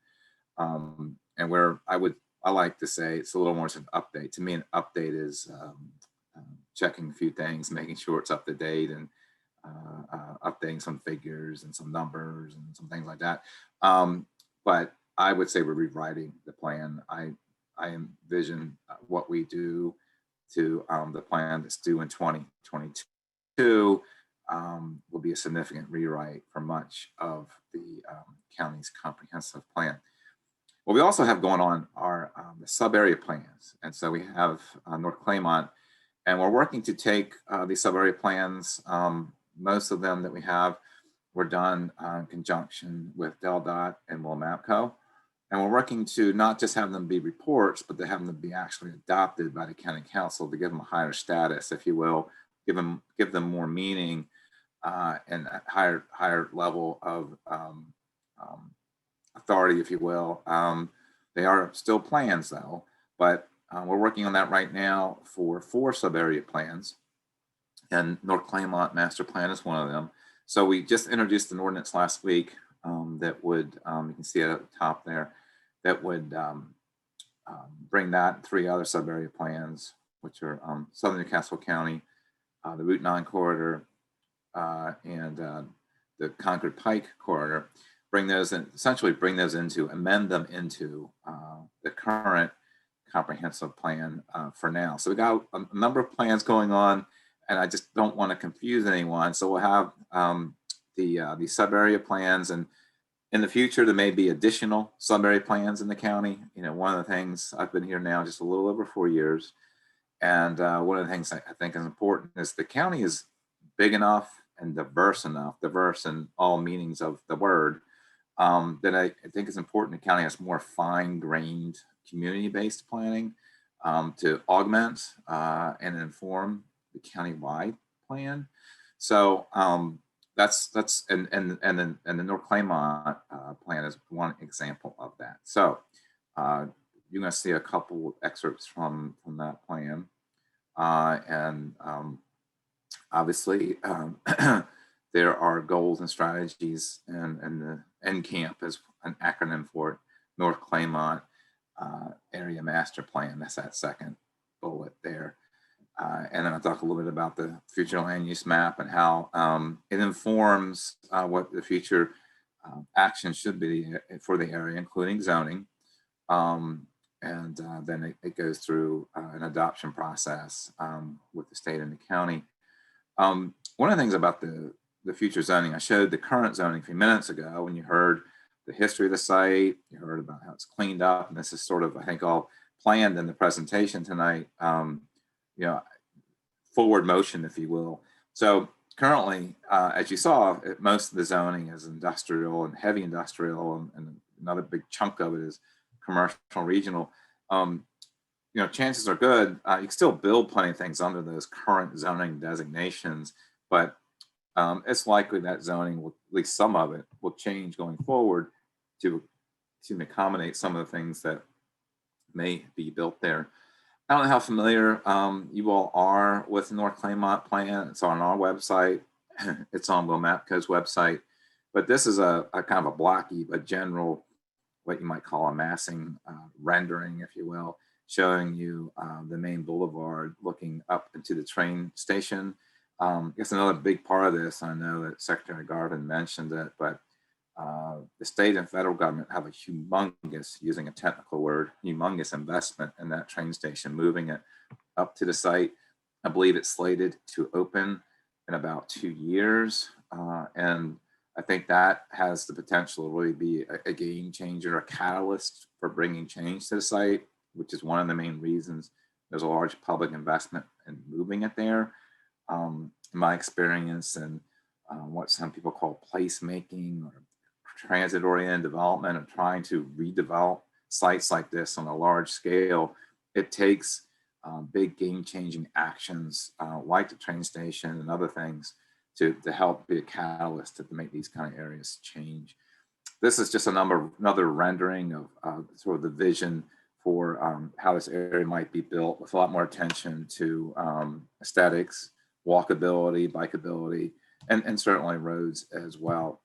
and where I like to say it's a little more of an update. To me, an update is checking a few things, making sure it's up to date, and updating some figures and some numbers and some things like that. But I would say we're rewriting the plan. I envision what we do to the plan that's due in 2022 will be a significant rewrite for much of the county's comprehensive plan. What we also have going on are the sub-area plans. And so we have North Claymont, and we're working to take these sub-area plans. Most of them that we have were done in conjunction with DelDOT and WillMapCo. And we're working to not just have them be reports, but to have them be actually adopted by the county council to give them a higher status, if you will, give them more meaning and a higher level of authority, if you will. They are still plans though, but we're working on that right now for 4 sub-area plans, and North Claymont Master Plan is one of them. So we just introduced an ordinance last week that would, you can see it at the top there, that would bring that 3 other sub-area plans, which are Southern Newcastle County, the Route 9 corridor, and the Concord Pike corridor. Bring those in, essentially bring those into, amend them into the current comprehensive plan for now. So we got a number of plans going on, and I just don't want to confuse anyone. So we'll have the sub-area plans, and in the future, there may be additional sub-area plans in the county. You know, one of the things, I've been here now just a little over 4 years, and one of the things I think is important is the county is big enough and diverse in all meanings of the word, that I think it's important the county has more fine-grained community-based planning to augment and inform the countywide plan. So that's and the North Claymont plan is one example of that. So you're going to see a couple of excerpts from that plan, and obviously there are goals and strategies, and the NCAMP is an acronym for it, North Claymont Area Master Plan. That's that second bullet there. And then I'll talk a little bit about the future land use map and how it informs what the future action should be for the area, including zoning. And then it goes through an adoption process with the state and the county. One of the things about the future zoning, I showed the current zoning a few minutes ago when you heard the history of the site. You heard about how it's cleaned up, and this is sort of, I think, all planned in the presentation tonight. You know, forward motion, if you will. So currently, as you saw, most of the zoning is industrial and heavy industrial, and another big chunk of it is commercial regional. You know, chances are good, you can still build plenty of things under those current zoning designations, but it's likely that zoning will, at least some of it, will change going forward to accommodate some of the things that may be built there. I don't know how familiar you all are with the North Claymont plan. It's on our website. It's on Will Mapco's website. But this is a kind of a blocky but general, what you might call a massing rendering, if you will, showing you the main boulevard looking up into the train station. I guess another big part of this, I know that Secretary Garvin mentioned it, but the state and federal government have a humongous, using a technical word, humongous investment in that train station, moving it up to the site. I believe it's slated to open in about 2 years. And I think that has the potential to really be a game changer, a catalyst for bringing change to the site, which is one of the main reasons there's a large public investment in moving it there. In my experience, and what some people call placemaking or transit-oriented development, and trying to redevelop sites like this on a large scale, it takes big game-changing actions like the train station and other things to help be a catalyst to make these kind of areas change. This is just another rendering of sort of the vision for how this area might be built, with a lot more attention to aesthetics, walkability, bikeability, and certainly roads as well.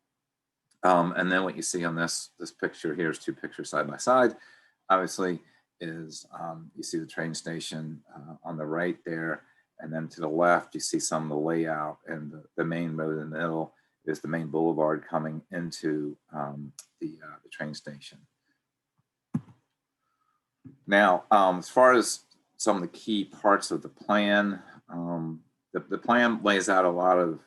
And then what you see on this picture, here's two pictures side by side, obviously, is you see the train station on the right there, and then to the left you see some of the layout, and the main road in the middle is the main boulevard coming into the train station. Now, as far as some of the key parts of the plan, the plan lays out a lot of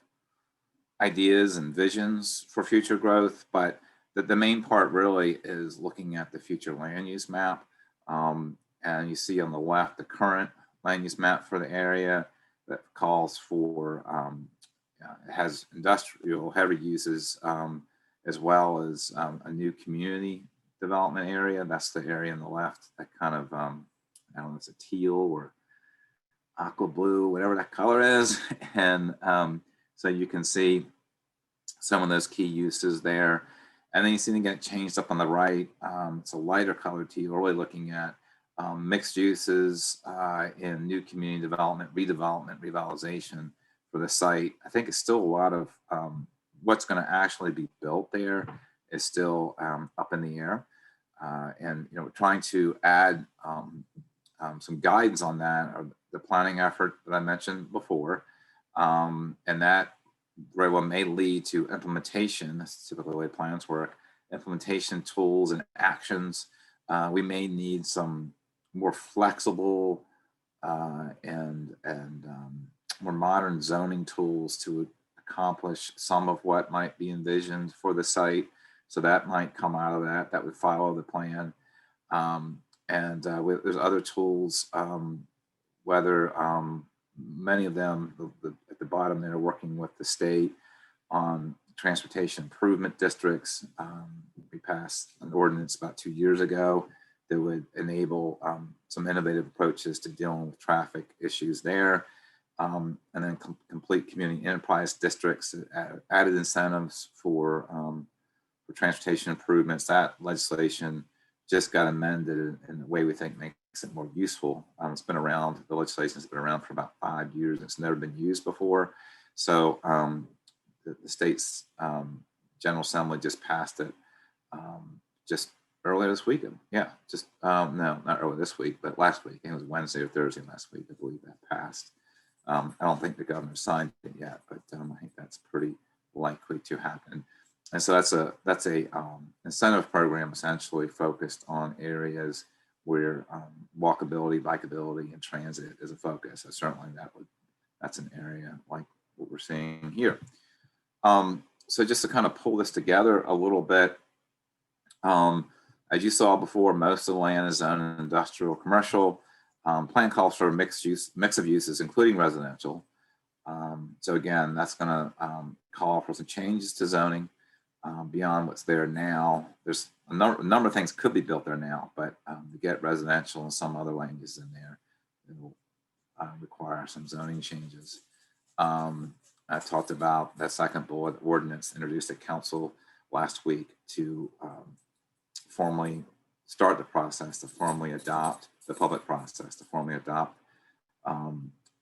ideas and visions for future growth, but the main part really is looking at the future land use map. And you see on the left the current land use map for the area that calls for, has industrial heavy uses, as well as a new community development area. That's the area on the left, that kind of, I don't know, it's a teal or aqua blue, whatever that color is. And so you can see some of those key uses there. And then you see them get changed up on the right. It's a lighter color teal, really looking at mixed uses in new community development, redevelopment, revitalization for the site. I think it's still a lot of what's going to actually be built there is still up in the air. And, you know, we're trying to add some guidance on that, or the planning effort that I mentioned before. And that very well may lead to implementation. That's typically the way plans work. Implementation tools and actions. We may need some more flexible and more modern zoning tools to accomplish some of what might be envisioned for the site. So that might come out of that. That would follow the plan. There's other tools, whether many of them, at the bottom there, working with the state on transportation improvement districts. We passed an ordinance about 2 years ago that would enable some innovative approaches to dealing with traffic issues there. And then complete community enterprise districts, added incentives for transportation improvements. That legislation just got amended in a way we think makes it more useful. It's been around, the legislation has been around for about 5 years. It's never been used before. So the state's General Assembly just passed it just earlier this week. Yeah, just, no, not earlier this week, but last week. It was Wednesday or Thursday last week, I believe that passed. I don't think the governor signed it yet, but I think that's pretty likely to happen. And so that's a incentive program essentially focused on areas where walkability, bikeability, and transit is a focus. So certainly that's an area like what we're seeing here. So just to kind of pull this together a little bit, As you saw before, most of the land is zoned industrial, commercial. Plan calls for a mix of uses, including residential. So again, that's going to call for some changes to zoning beyond what's there now. There's a number of things could be built there now, but to get residential and some other land use in there, it will require some zoning changes. I talked about that second bullet ordinance introduced at council last week to formally start the process to formally adopt the public process to formally adopt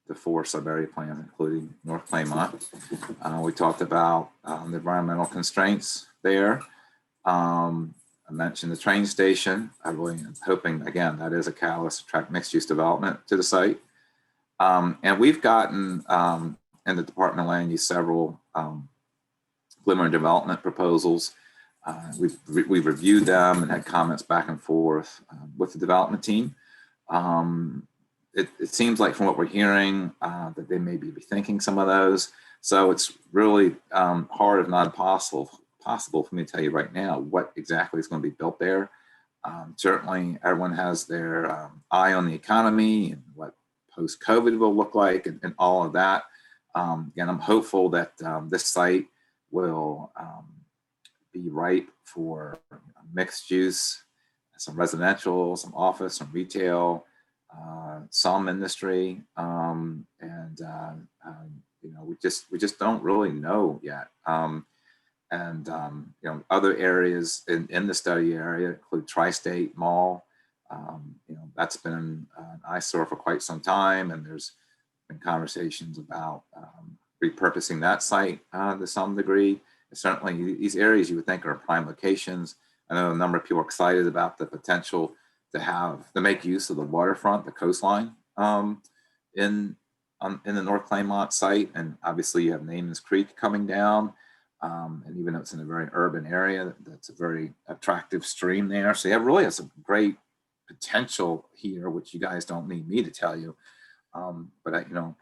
the 4 sub-area plans, including North Claymont. We talked about the environmental constraints there. I mentioned the train station. I really am hoping, again, that is a catalyst to attract mixed-use development to the site. And we've gotten in the Department of Land Use several preliminary development proposals. We've reviewed them and had comments back and forth with the development team. It seems like from what we're hearing that they may be rethinking some of those. So it's really hard, if not impossible for me to tell you right now what exactly is going to be built there. Certainly everyone has their eye on the economy and what post-COVID will look like and all of that. Again, I'm hopeful that this site will be ripe for mixed use, some residential, some office, some retail, some industry, you know, we just don't really know yet. You know, other areas in the study area include Tri-State Mall. You know, that's been an eyesore for quite some time, and there's been conversations about repurposing that site to some degree. Certainly, these areas you would think are prime locations. I know a number of people are excited about the potential to make use of the waterfront, the coastline in the North Claymont site, and obviously you have Naamans Creek coming down, and even though it's in a very urban area, that's a very attractive stream there. So you have really some great potential here, which you guys don't need me to tell you, but you know,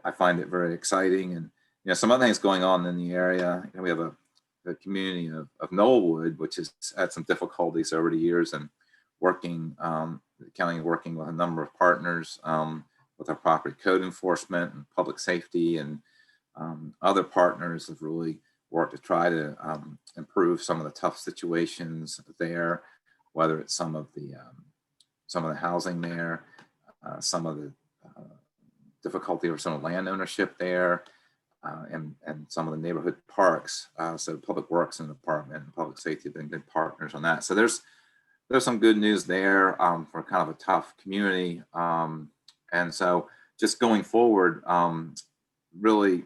I find it very exciting. And you know, some other things going on in the area. You know, we have a community of Knollwood, which has had some difficulties over the years, and the county working with a number of partners with our property code enforcement and public safety, and other partners have really worked to try to improve some of the tough situations there, whether it's some of the housing there, some of the difficulty or some of land ownership there, and some of the neighborhood parks. So Public Works and Department and Public Safety have been good partners on that. So there's some good news there for kind of a tough community. And so just going forward, really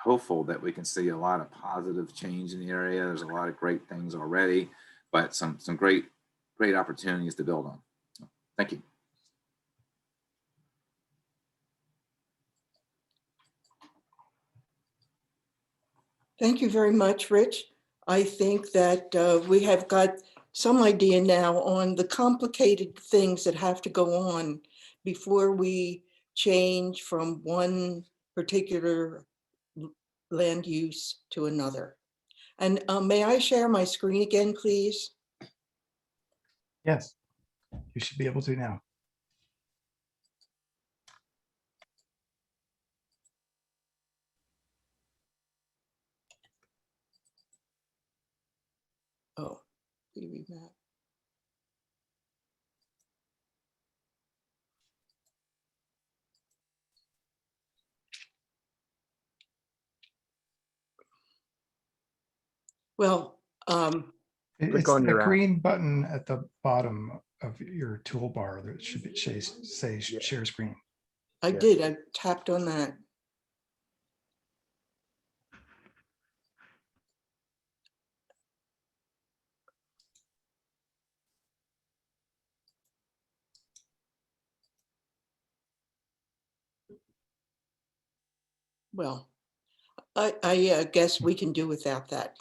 hopeful that we can see a lot of positive change in the area. There's a lot of great things already, but some great opportunities to build on. So, thank you. Thank you very much, Rich. I think that we have got some idea now on the complicated things that have to go on before we change from one particular land use to another. And may I share my screen again, please? Yes, you should be able to now. Oh, baby map. Well, It's on the your app. green button at the bottom of your toolbar that should say share screen. I Yeah. did, I tapped on that. Well, I guess we can do without that.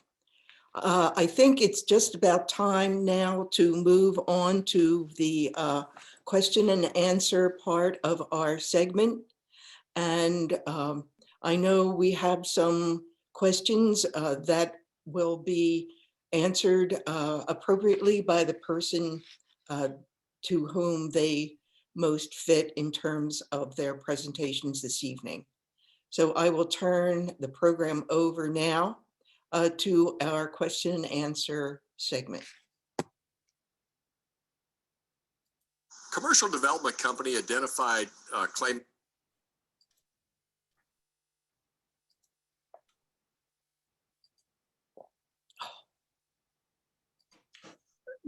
I think it's just about time now to move on to the question and answer part of our segment. And I know we have some questions that will be answered appropriately by the person to whom they most fit in terms of their presentations this evening. So I will turn the program over now to our question and answer segment. Commercial development company identified Claymont.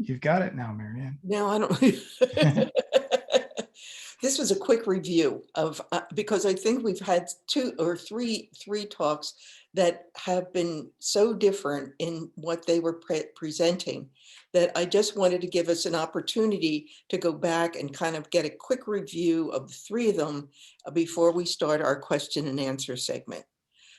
You've got it now, Marianne. Now I don't. This was a quick review of because I think we've had two or three talks that have been so different in what they were presenting that I just wanted to give us an opportunity to go back and kind of get a quick review of the three of them before we start our question and answer segment.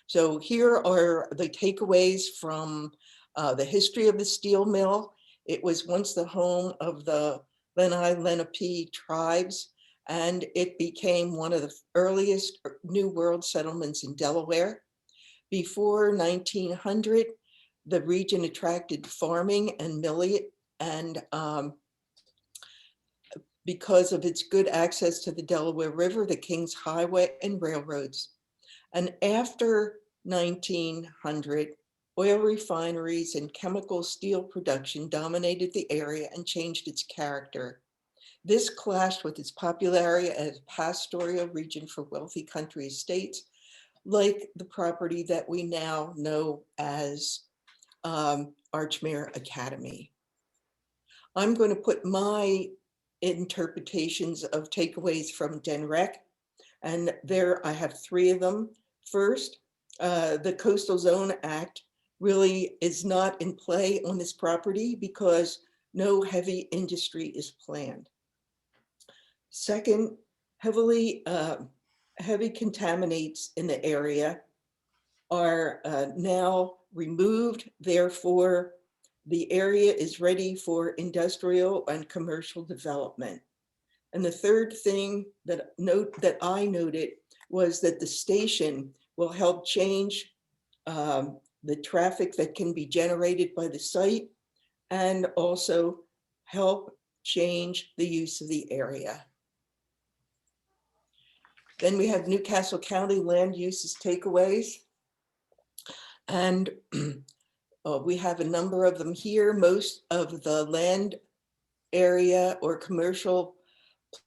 So here are the takeaways from the history of the steel mill. It was once the home of the Lenni Lenape tribes, and it became one of the earliest New World settlements in Delaware. Before 1900, the region attracted farming and millet, and because of its good access to the Delaware River, the King's Highway and railroads. And after 1900, oil refineries and chemical steel production dominated the area and changed its character. This clashed with its popularity as a pastoral region for wealthy country estates, like the property that we now know as Archmere Academy. I'm going to put my interpretations of takeaways from DENREC, and there I have three of them. First, the Coastal Zone Act really is not in play on this property because no heavy industry is planned. Second, heavy contaminants in the area are now removed. Therefore, the area is ready for industrial and commercial development. And the third thing that I noted was that the station will help change the traffic that can be generated by the site and also help change the use of the area. Then we have Newcastle County land uses takeaways. And we have a number of them here. Most of the land area or commercial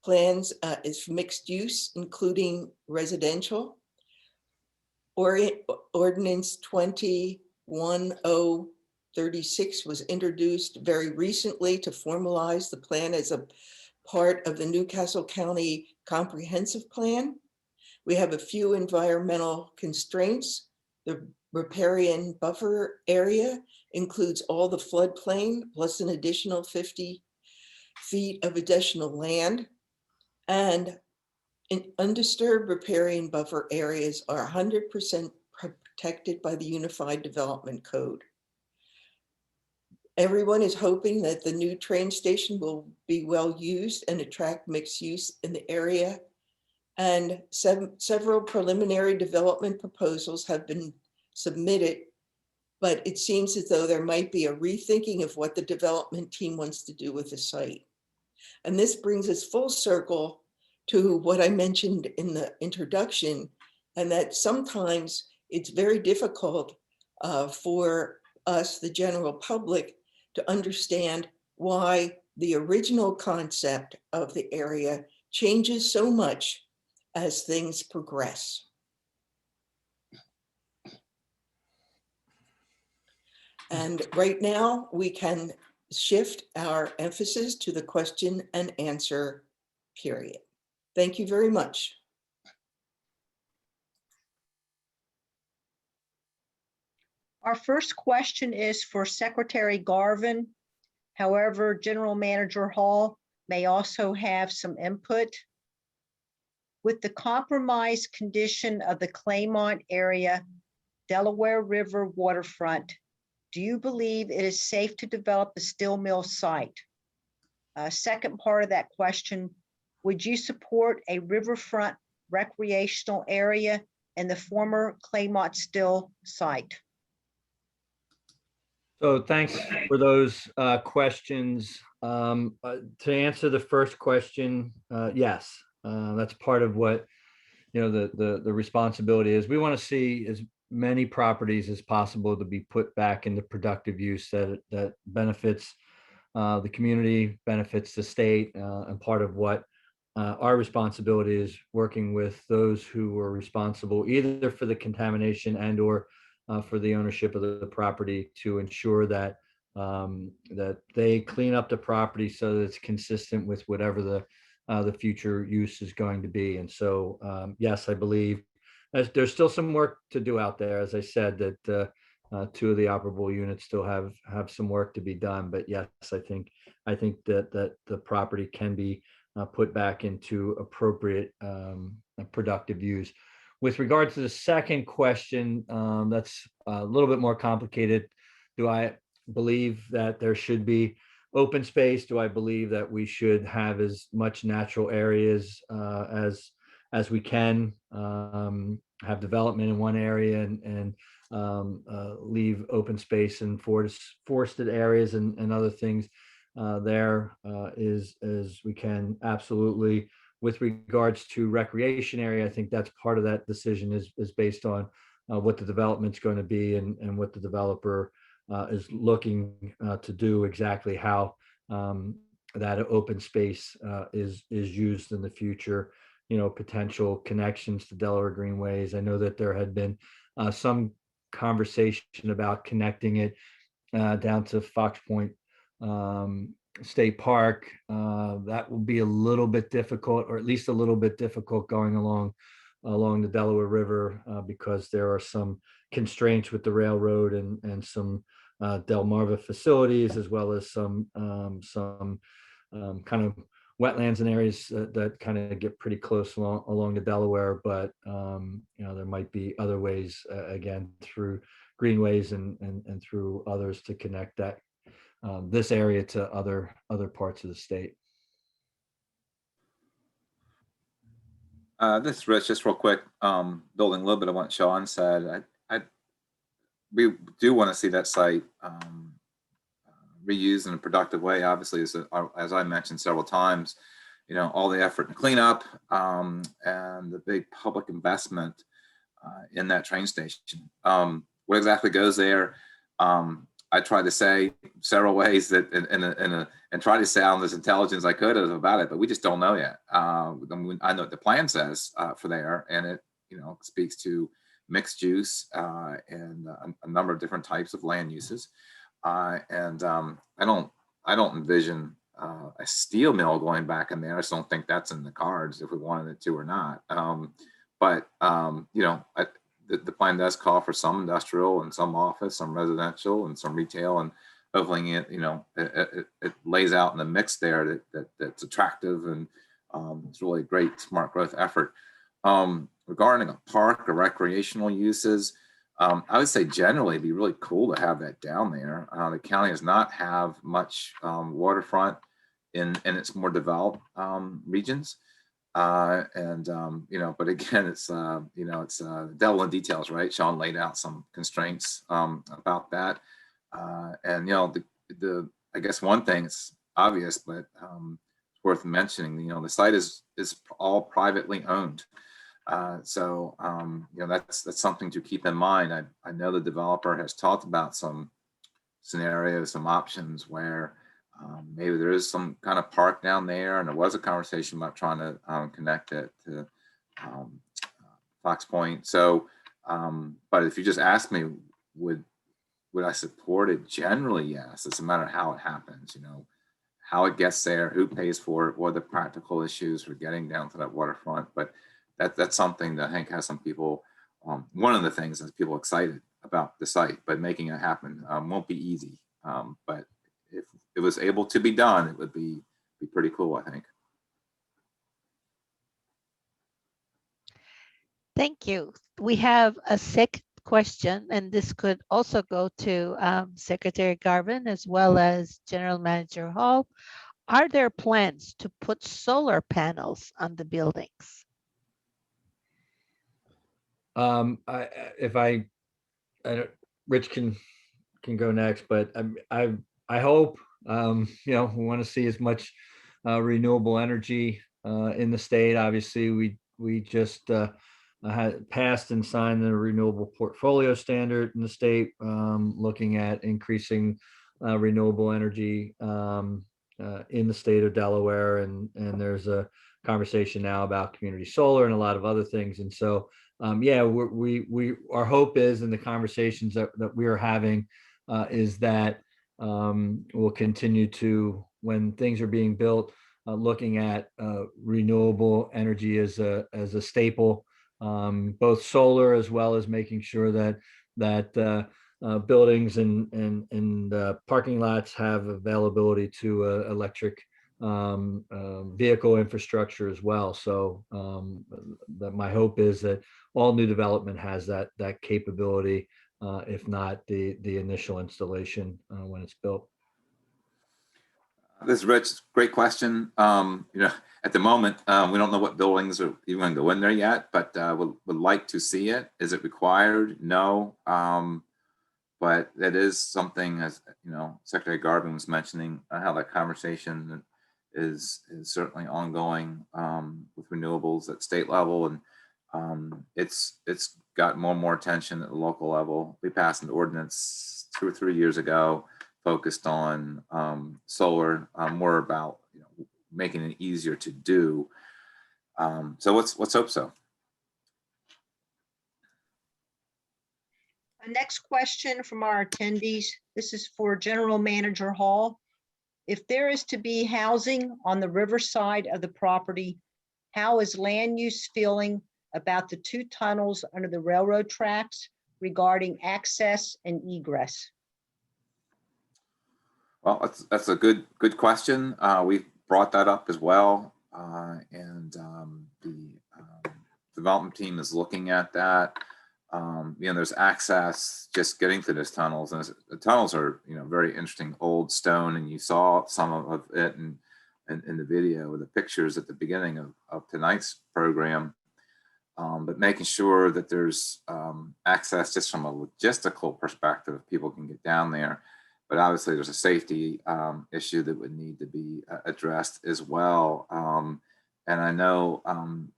plans is mixed use, including residential. Ordinance 21036 was introduced very recently to formalize the plan as a part of the Newcastle County Comprehensive Plan. We have a few environmental constraints. The riparian buffer area includes all the floodplain plus an additional 50 feet of additional land. And in undisturbed riparian buffer areas are 100% protected by the Unified Development Code. Everyone is hoping that the new train station will be well used and attract mixed use in the area. And several preliminary development proposals have been submitted, but it seems as though there might be a rethinking of what the development team wants to do with the site. And this brings us full circle to what I mentioned in the introduction, and that sometimes it's very difficult for us, the general public, to understand why the original concept of the area changes so much as things progress. And right now we can shift our emphasis to the question and answer period. Thank you very much. Our first question is for Secretary Garvin. However, General Manager Hall may also have some input. With the compromised condition of the Claymont area, Delaware River waterfront, do you believe it is safe to develop the steel mill site? Second part of that question, would you support a riverfront recreational area in the former Claymont steel site? So thanks for those questions. To answer the first question, yes, that's part of what the responsibility is. We want to see as many properties as possible to be put back into productive use that benefits the community, benefits the state, and part of what our responsibility is working with those who are responsible either for the contamination and or for the ownership of the property to ensure that that they clean up the property so that it's consistent with whatever the future use is going to be. And so, yes, I believe there's still some work to do out there. As I said, that two of the operable units still have some work to be done. But yes, I think that the property can be put back into appropriate productive use. With regard to the second question, that's a little bit more complicated. Do I believe that there should be open space? Do I believe that we should have as much natural areas as we can, have development in one area and leave open space and forested areas and other things there as we can? Absolutely. With regards to recreation area, I think that's part of that decision is based on what the development's going to be and what the developer is looking to do, exactly how that open space is used in the future. Potential connections to Delaware Greenways. I know that there had been some conversation about connecting it down to Fox Point State Park. That will be a little bit difficult, or at least a little bit difficult going along the Delaware River because there are some constraints with the railroad and some Delmarva facilities, as well as some kind of wetlands and areas that kind of get pretty close along the Delaware. But there might be other ways, again, through greenways and through others to connect that this area to other parts of the state. This is Rich, just real quick, building a little bit of what Sean said. We do want to see that site reused in a productive way. Obviously, as I mentioned several times, all the effort and cleanup and the big public investment in that train station. What exactly goes there? I tried to say several ways that and try to sound as intelligent as I could about it, but we just don't know yet. I know what the plan says for there, and it speaks to mixed use and a number of different types of land uses. I don't envision a steel mill going back in there. I just don't think that's in the cards if we wanted it to or not. The plan does call for some industrial and some office, some residential and some retail, and hopefully it lays out in the mix there that's attractive, and it's really a great smart growth effort. Regarding a park or recreational uses, I would say generally it'd be really cool to have that down there. The county does not have much waterfront in its more developed regions. But again, it's devil in details, right? Sean laid out some constraints about that. I guess one thing is obvious, but it's worth mentioning, the site is all privately owned. That's something to keep in mind. I know the developer has talked about some scenarios, some options where maybe there is some kind of park down there, and there was a conversation about trying to connect it to Fox Point. So, but if you just ask me, would I support it? Generally, yes. It's a matter of how it happens, how it gets there, who pays for it, what are the practical issues for getting down to that waterfront. But that's something that I think has some people, one of the things that's people excited about the site, but making it happen won't be easy. But if it was able to be done, it would be pretty cool, I think. Thank you. We have a second question, and this could also go to Secretary Garvin as well as General Manager Hall. Are there plans to put solar panels on the buildings? Rich can can go next, but I hope, you know, we want to see as much renewable energy in the state. Obviously, we just had passed and signed the renewable portfolio standard in the state, looking at increasing renewable energy in the state of Delaware, and there's a conversation now about community solar and a lot of other things. And so, yeah, our hope is, in the conversations that we are having, is that we'll continue to, when things are being built, looking at renewable energy as a staple, both solar as well as making sure that buildings and parking lots have availability to electric vehicle infrastructure as well. So that my hope is that all new development has that capability, if not the initial installation when it's built. This is Rich. Great question. You know, at the moment, we don't know what buildings are even going to go in there yet, but would like to see it. Is it required? No. But that is something, as you know, Secretary Garvin was mentioning, how that conversation is certainly ongoing with renewables at state level, and it's got more and more attention at the local level. We passed an ordinance 2 or 3 years ago focused on solar, more about, you know, making it easier to do. So let's hope so. The next question from our attendees, this is for General Manager Hall. If there is to be housing on the riverside of the property, how is land use feeling about the 2 tunnels under the railroad tracks regarding access and egress? Well, that's a good question. We brought that up as well, and the development team is looking at that. You know, there's access just getting to those tunnels, and the tunnels are, you know, very interesting old stone, and you saw some of it in the video with the pictures at the beginning of tonight's program. But making sure that there's access just from a logistical perspective, people can get down there. But obviously there's a safety issue that would need to be addressed as well. And I know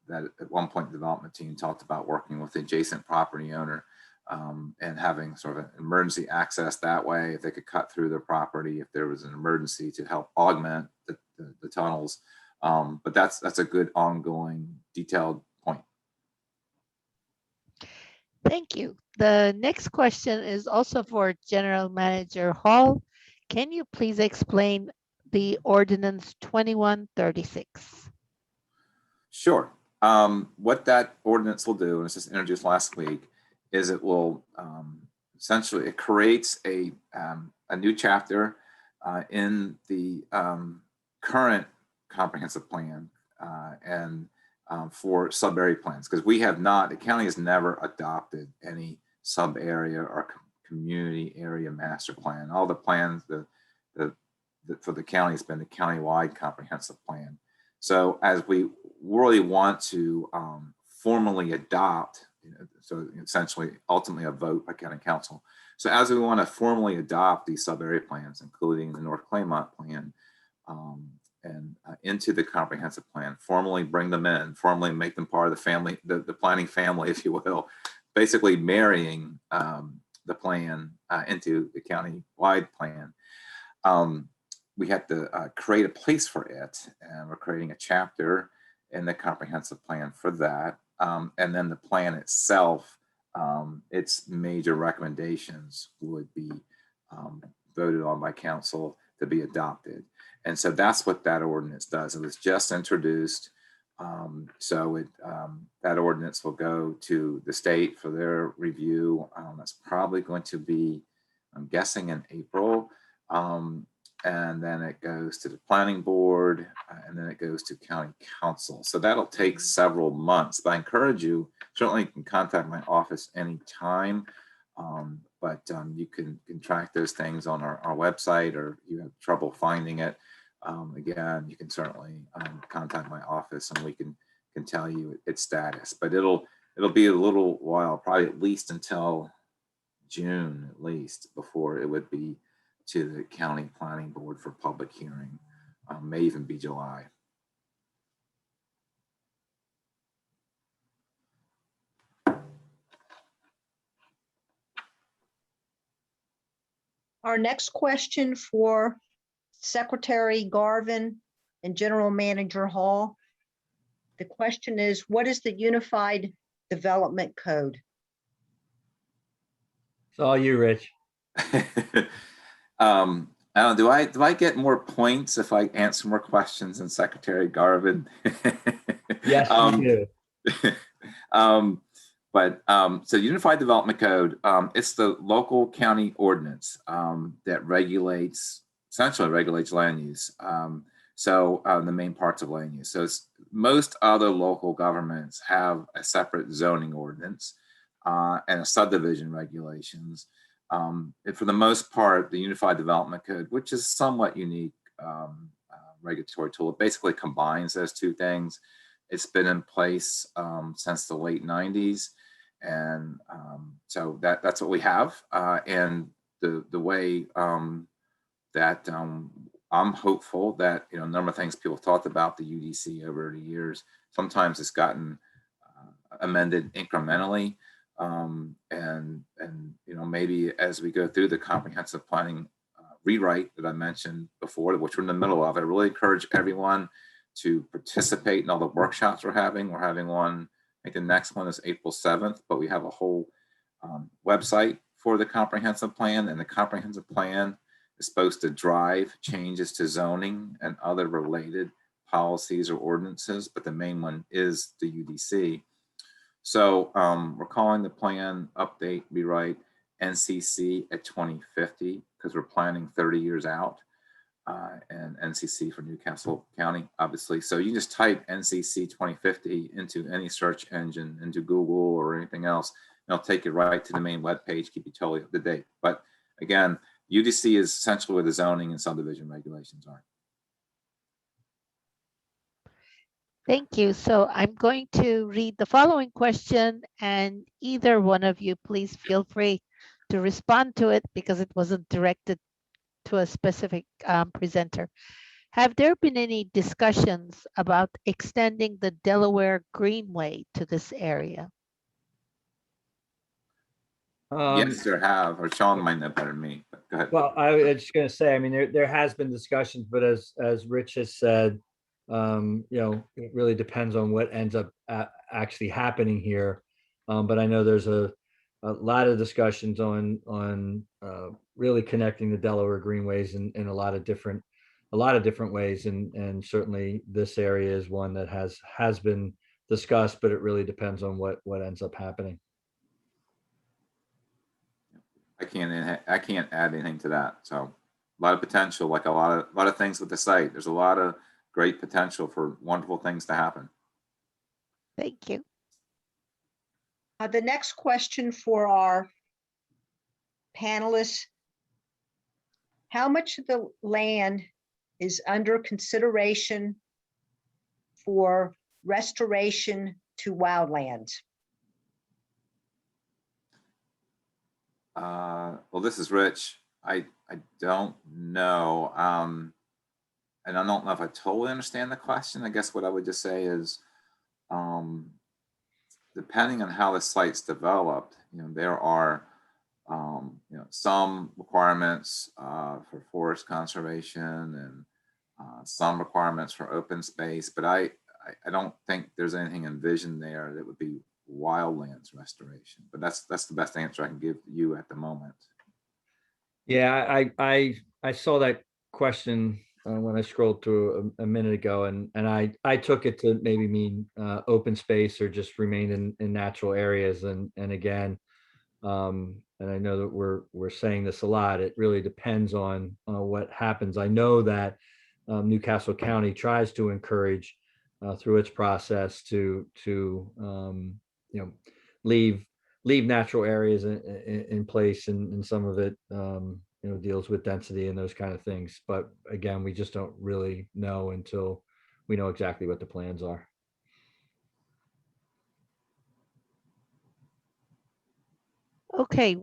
that at one point the development team talked about working with the adjacent property owner and having sort of an emergency access that way, if they could cut through their property, if there was an emergency, to help augment the tunnels. But that's a good ongoing detailed point. Thank you. The next question is also for General Manager Hall. Can you please explain the Ordinance 2136? Sure. What that ordinance will do, and it's just introduced last week, is it will essentially, it creates a new chapter in the current comprehensive plan and for sub-area plans, because we have not, the county has never adopted any sub-area or community area master plan. All the plans for the county has been the county-wide comprehensive plan. So as we really want to formally adopt, you know, so essentially ultimately a vote by county council. So as we want to formally adopt these sub-area plans, including the North Claymont plan, and into the comprehensive plan, formally bring them in, formally make them part of the family, the planning family, if you will, basically marrying the plan into the county-wide plan. We have to create a place for it, and we're creating a chapter in the comprehensive plan for that. And then the plan itself, its major recommendations would be voted on by council to be adopted. And so that's what that ordinance does. It was just introduced. So that ordinance will go to the state for their review. That's probably going to be, I'm guessing, in April. And then it goes to the planning board, and then it goes to county council. So that'll take several months, but I encourage you, certainly you can contact my office anytime, but you can track those things on our website, or you have trouble finding it. Again, you can certainly contact my office, and we can tell you its status, but it'll be a little while, probably at least until June at least before it would be to the county planning board for public hearing. May even be July. Our next question for Secretary Garvin and General Manager Hall. The question is, what is the Unified Development Code? It's all you, Rich. I don't know, do I get more points if I answer more questions than Secretary Garvin? Yes, you do. So Unified Development Code, it's the local county ordinance that essentially regulates land use. The main parts of land use. So most other local governments have a separate zoning ordinance and a subdivision regulations. And for the most part, the Unified Development Code, which is somewhat unique regulatory tool, it basically combines those two things. It's been in place since the late 90s. And so that's what we have. And the way that I'm hopeful that, a number of things people have talked about the UDC over the years, sometimes it's gotten amended incrementally. And maybe as we go through the comprehensive planning rewrite that I mentioned before, which we're in the middle of, I really encourage everyone to participate in all the workshops we're having. We're having one, I think the next one is April 7th, but we have a whole website for the comprehensive plan, and the comprehensive plan is supposed to drive changes to zoning and other related policies or ordinances, but the main one is the UDC. So we're calling the plan update, rewrite NCC at 2050 because we're planning 30 years out, and NCC for Newcastle County, obviously. So you just type NCC 2050 into any search engine, into Google or anything else, and it'll take you right to the main webpage, keep you totally up to date. But again, UDC is essentially where the zoning and subdivision regulations are. Thank you. So I'm going to read the following question, and either one of you, please feel free to respond to it because it wasn't directed to a specific presenter. Have there been any discussions about extending the Delaware Greenway to this area? Yes, there have, or Sean might know better than me, but go ahead. Well, I was just going to say, I mean, there has been discussions, but as Rich has said, it really depends on what ends up actually happening here. But I know there's a lot of discussions on really connecting the Delaware Greenways in a lot of different ways, and certainly this area is one that has been discussed, but it really depends on what ends up happening. I can't add anything to that. So a lot of potential, like a lot of things with the site. There's a lot of great potential for wonderful things to happen. Thank you. The next question for our panelists: how much of the land is under consideration for restoration to wildlands? Well, this is Rich. I don't know. And I don't know if I totally understand the question. I guess what I would just say is, depending on how the site's developed, there are, some requirements for forest conservation and some requirements for open space, but I don't think there's anything envisioned there that would be wildlands restoration. But that's the best answer I can give you at the moment. Yeah, I saw that question when I scrolled through a minute ago, and I took it to maybe mean open space or just remain in natural areas. And again, and I know that we're saying this a lot, it really depends on what happens. I know that Newcastle County tries to encourage through its process to leave natural areas in place, and some of it deals with density and those kind of things. But again, we just don't really know until we know exactly what the plans are. Okay,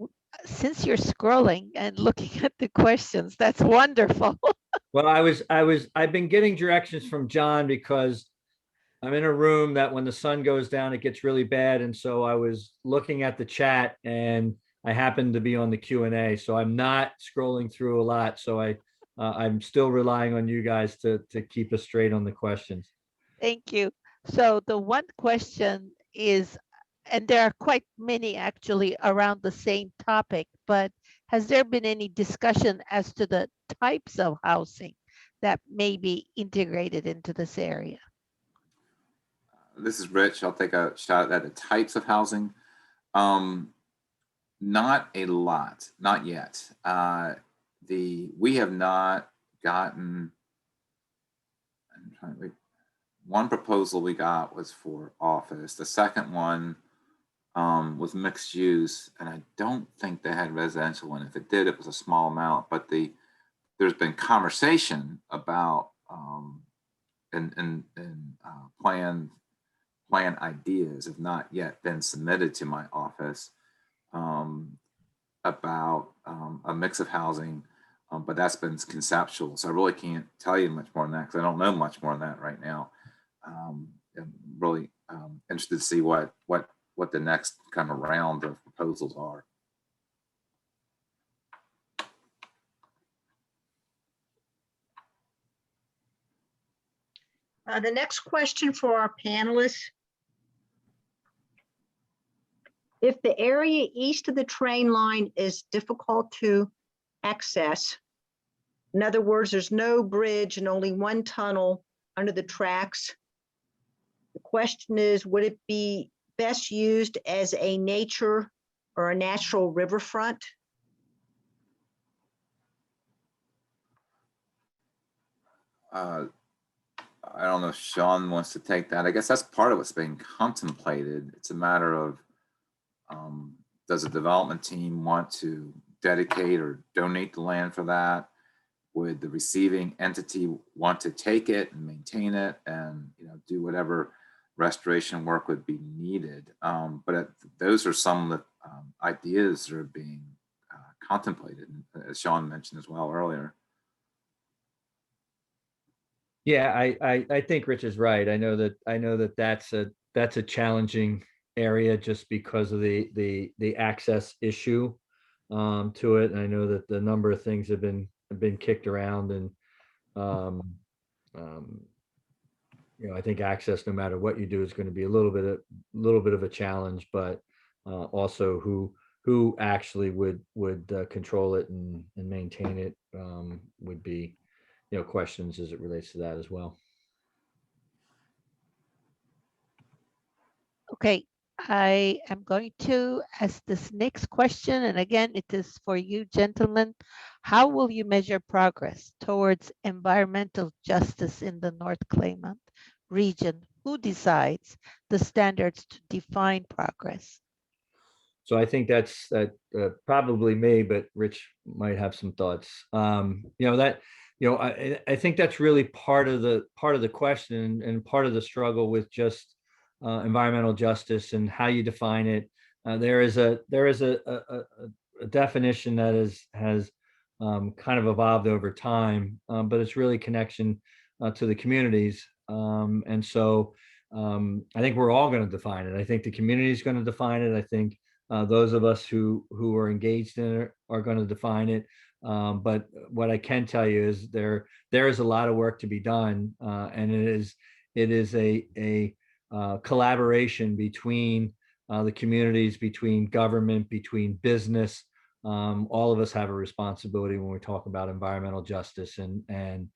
since you're scrolling and looking at the questions, that's wonderful. Well, I've been getting directions from John because I'm in a room that when the sun goes down, it gets really bad. And so I was looking at the chat and I happened to be on the Q&A. So I'm not scrolling through a lot. So I'm still relying on you guys to keep us straight on the questions. Thank you. So the one question is, and there are quite many actually around the same topic, but has there been any discussion as to the types of housing that may be integrated into this area? This is Rich. I'll take a shot at the types of housing. Not a lot, not yet. We have not gotten, one proposal we got was for office. The second one was mixed use, and I don't think they had residential. And if it did, it was a small amount. But there's been conversation about plan ideas have not yet been submitted to my office about a mix of housing, but that's been conceptual. So I really can't tell you much more than that because I don't know much more than that right now. I'm really interested to see what the next kind of round of proposals are. The next question for our panelists. If the area east of the train line is difficult to access, in other words, there's no bridge and only one tunnel under the tracks, the question is, would it be best used as a nature or a natural riverfront? I don't know if Sean wants to take that. I guess that's part of what's being contemplated. It's a matter of, does a development team want to dedicate or donate the land for that? Would the receiving entity want to take it and maintain it and do whatever restoration work would be needed? But those are some of the ideas that are being contemplated, as Sean mentioned as well earlier. Yeah, I think Rich is right. I know that that's a challenging area just because of the access issue to it. And I know that the number of things have been kicked around, and I think access, no matter what you do, is going to be a little bit of a challenge. But also who actually would control it and maintain it would be questions as it relates to that as well. Okay, I am going to ask this next question, and again, it is for you, gentlemen. How will you measure progress towards environmental justice in the North Claymont region? Who decides the standards to define progress? So I think that's probably me, but Rich might have some thoughts. I think that's really part of the question and part of the struggle with just environmental justice and how you define it. There is a definition that has kind of evolved over time, but it's really connection to the communities. And so I think we're all going to define it. I think the community is going to define it. I think those of us who are engaged in it are going to define it. But what I can tell you is there is a lot of work to be done, and it is a collaboration between the communities, between government, between business. All of us have a responsibility when we talk about environmental justice, and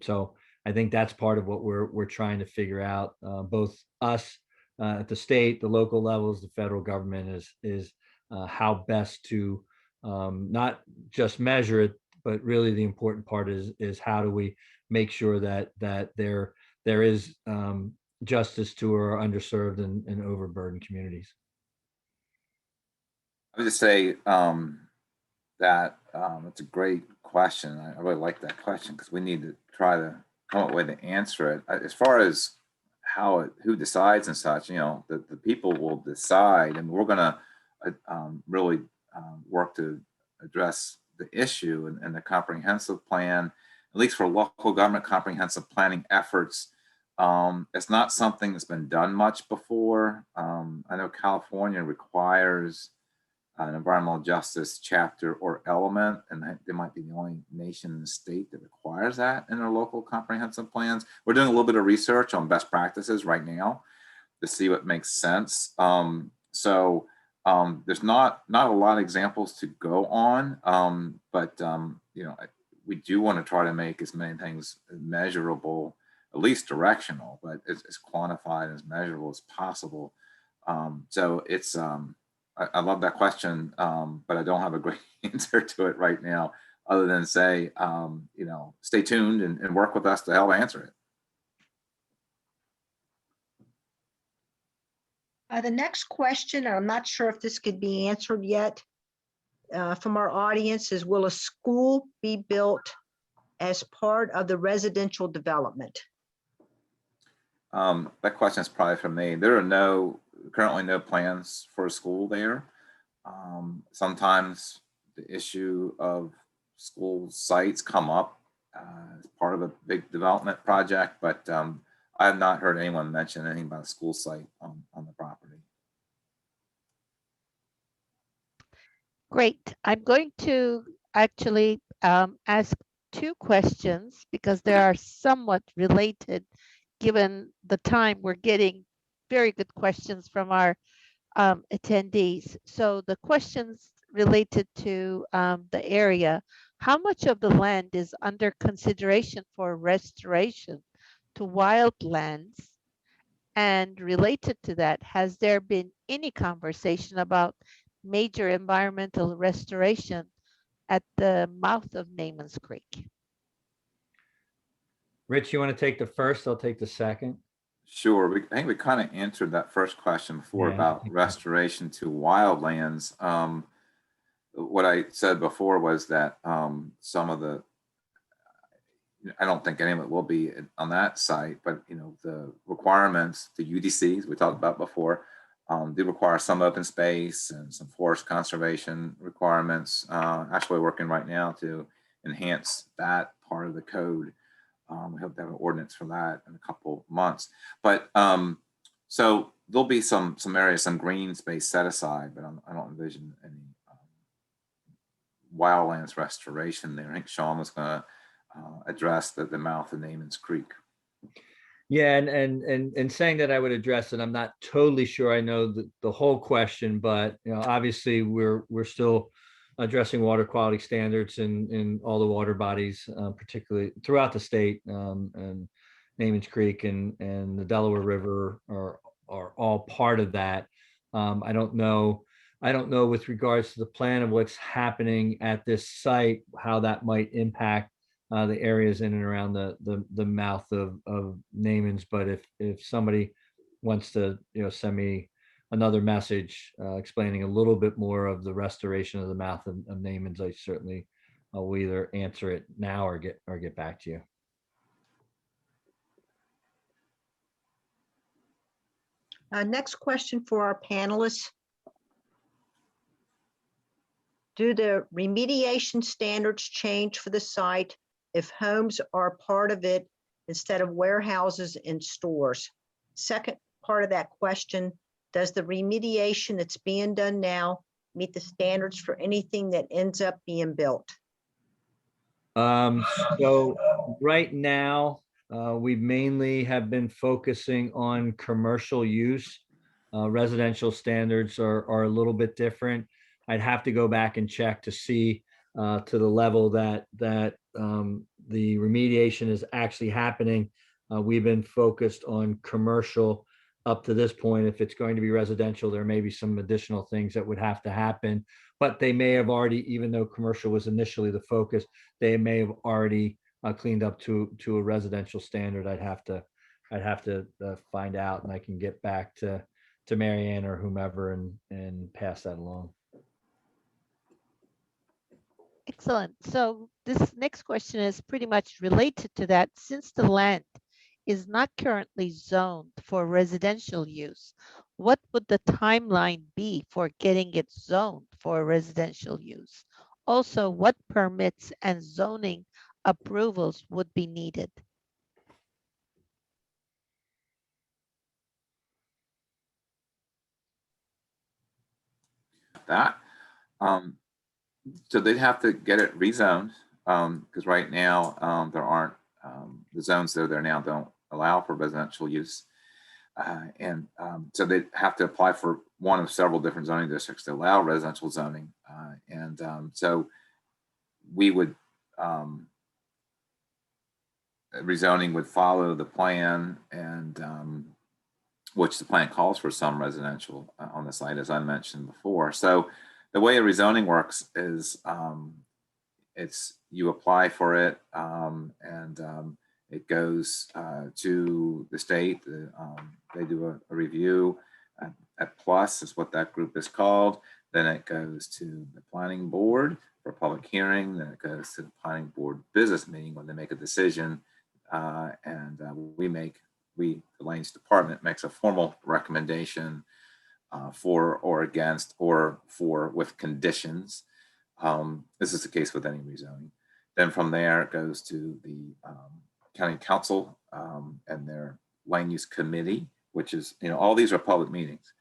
so I think that's part of what we're trying to figure out. Both us at the state, the local levels, the federal government is how best to not just measure it, but really the important part is how do we make sure that there is justice to our underserved and overburdened communities. I would just say that it's a great question. I really like that question because we need to try to come up with a way to answer it. As far as who decides and such, the people will decide, and we're going to really work to address the issue and the comprehensive plan, at least for local government comprehensive planning efforts. It's not something that's been done much before. I know California requires an environmental justice chapter or element, and they might be the only nation in the state that requires that in their local comprehensive plans. We're doing a little bit of research on best practices right now to see what makes sense. There's not a lot of examples to go on, but you know, we do want to try to make as many things measurable, at least directional, but as quantified, as measurable as possible. So it's, I love that question, but I don't have a great answer to it right now, other than say, you know, stay tuned and work with us to help answer it. The next question, and I'm not sure if this could be answered yet, from our audience is, will a school be built as part of the residential development? That question is probably for me. There are currently no plans for a school there. Sometimes the issue of school sites come up as part of a big development project, but I have not heard anyone mention anything about a school site on the property. Great. I'm going to actually ask two questions because they are somewhat related, given the time we're getting very good questions from our attendees. So the questions related to the area, how much of the land is under consideration for restoration to wildlands? And related to that, has there been any conversation about major environmental restoration at the mouth of Naamans Creek? Rich, you want to take the first? I'll take the second. Sure. I think we kind of answered that first question before about restoration to wildlands. What I said before was that some of the, I don't think any of it will be on that site, but you know, the requirements, the UDCs we talked about before, do require some open space and some forest conservation requirements. Actually working right now to enhance that part of the code. We hope to have an ordinance for that in a couple months. But so there'll be some areas, some green space set aside, but I don't envision any wildlands restoration there. I think Sean was going to address the mouth of Naamans Creek. Yeah, and saying that I would address it, I'm not totally sure I know the whole question, but you know, obviously we're still addressing water quality standards in all the water bodies, particularly throughout the state, and Naamans Creek and the Delaware River are all part of that. I don't know with regards to the plan of what's happening at this site, how that might impact the areas in and around the mouth of Naamans. But if somebody wants to, you know, send me another message explaining a little bit more of the restoration of the mouth of Naamans, I certainly will either answer it now or get back to you. Next question for our panelists. Do the remediation standards change for the site if homes are part of it instead of warehouses and stores? Second part of that question, does the remediation that's being done now meet the standards for anything that ends up being built? So right now, we mainly have been focusing on commercial use. Residential standards are a little bit different. I'd have to go back and check to see to the level that the remediation is actually happening. We've been focused on commercial up to this point. If it's going to be residential, there may be some additional things that would have to happen, but they may have already, even though commercial was initially the focus, they may have already cleaned up to a residential standard. I'd have to find out, and I can get back to Mary Ann or whomever and pass that along. Excellent. So this next question is pretty much related to that. Since the land is not currently zoned for residential use, what would the timeline be for getting it zoned for residential use? Also, what permits and zoning approvals would be needed? That. So they'd have to get it rezoned, because right now, there aren't, the zones that are there now don't allow for residential use. So they'd have to apply for one of several different zoning districts to allow residential zoning. So we would, rezoning would follow the plan, and which the plan calls for some residential on the site, as I mentioned before. So the way a rezoning works is, it's, you apply for it, and it goes to the state. They do a review at Plus is what that group is called. Then it goes to the planning board for public hearing. Then it goes to the planning board business meeting when they make a decision. The land use department makes a formal recommendation for or against, or for with conditions. This is the case with any rezoning. Then from there, it goes to the county council and their land use committee, which is, all these are public meetings.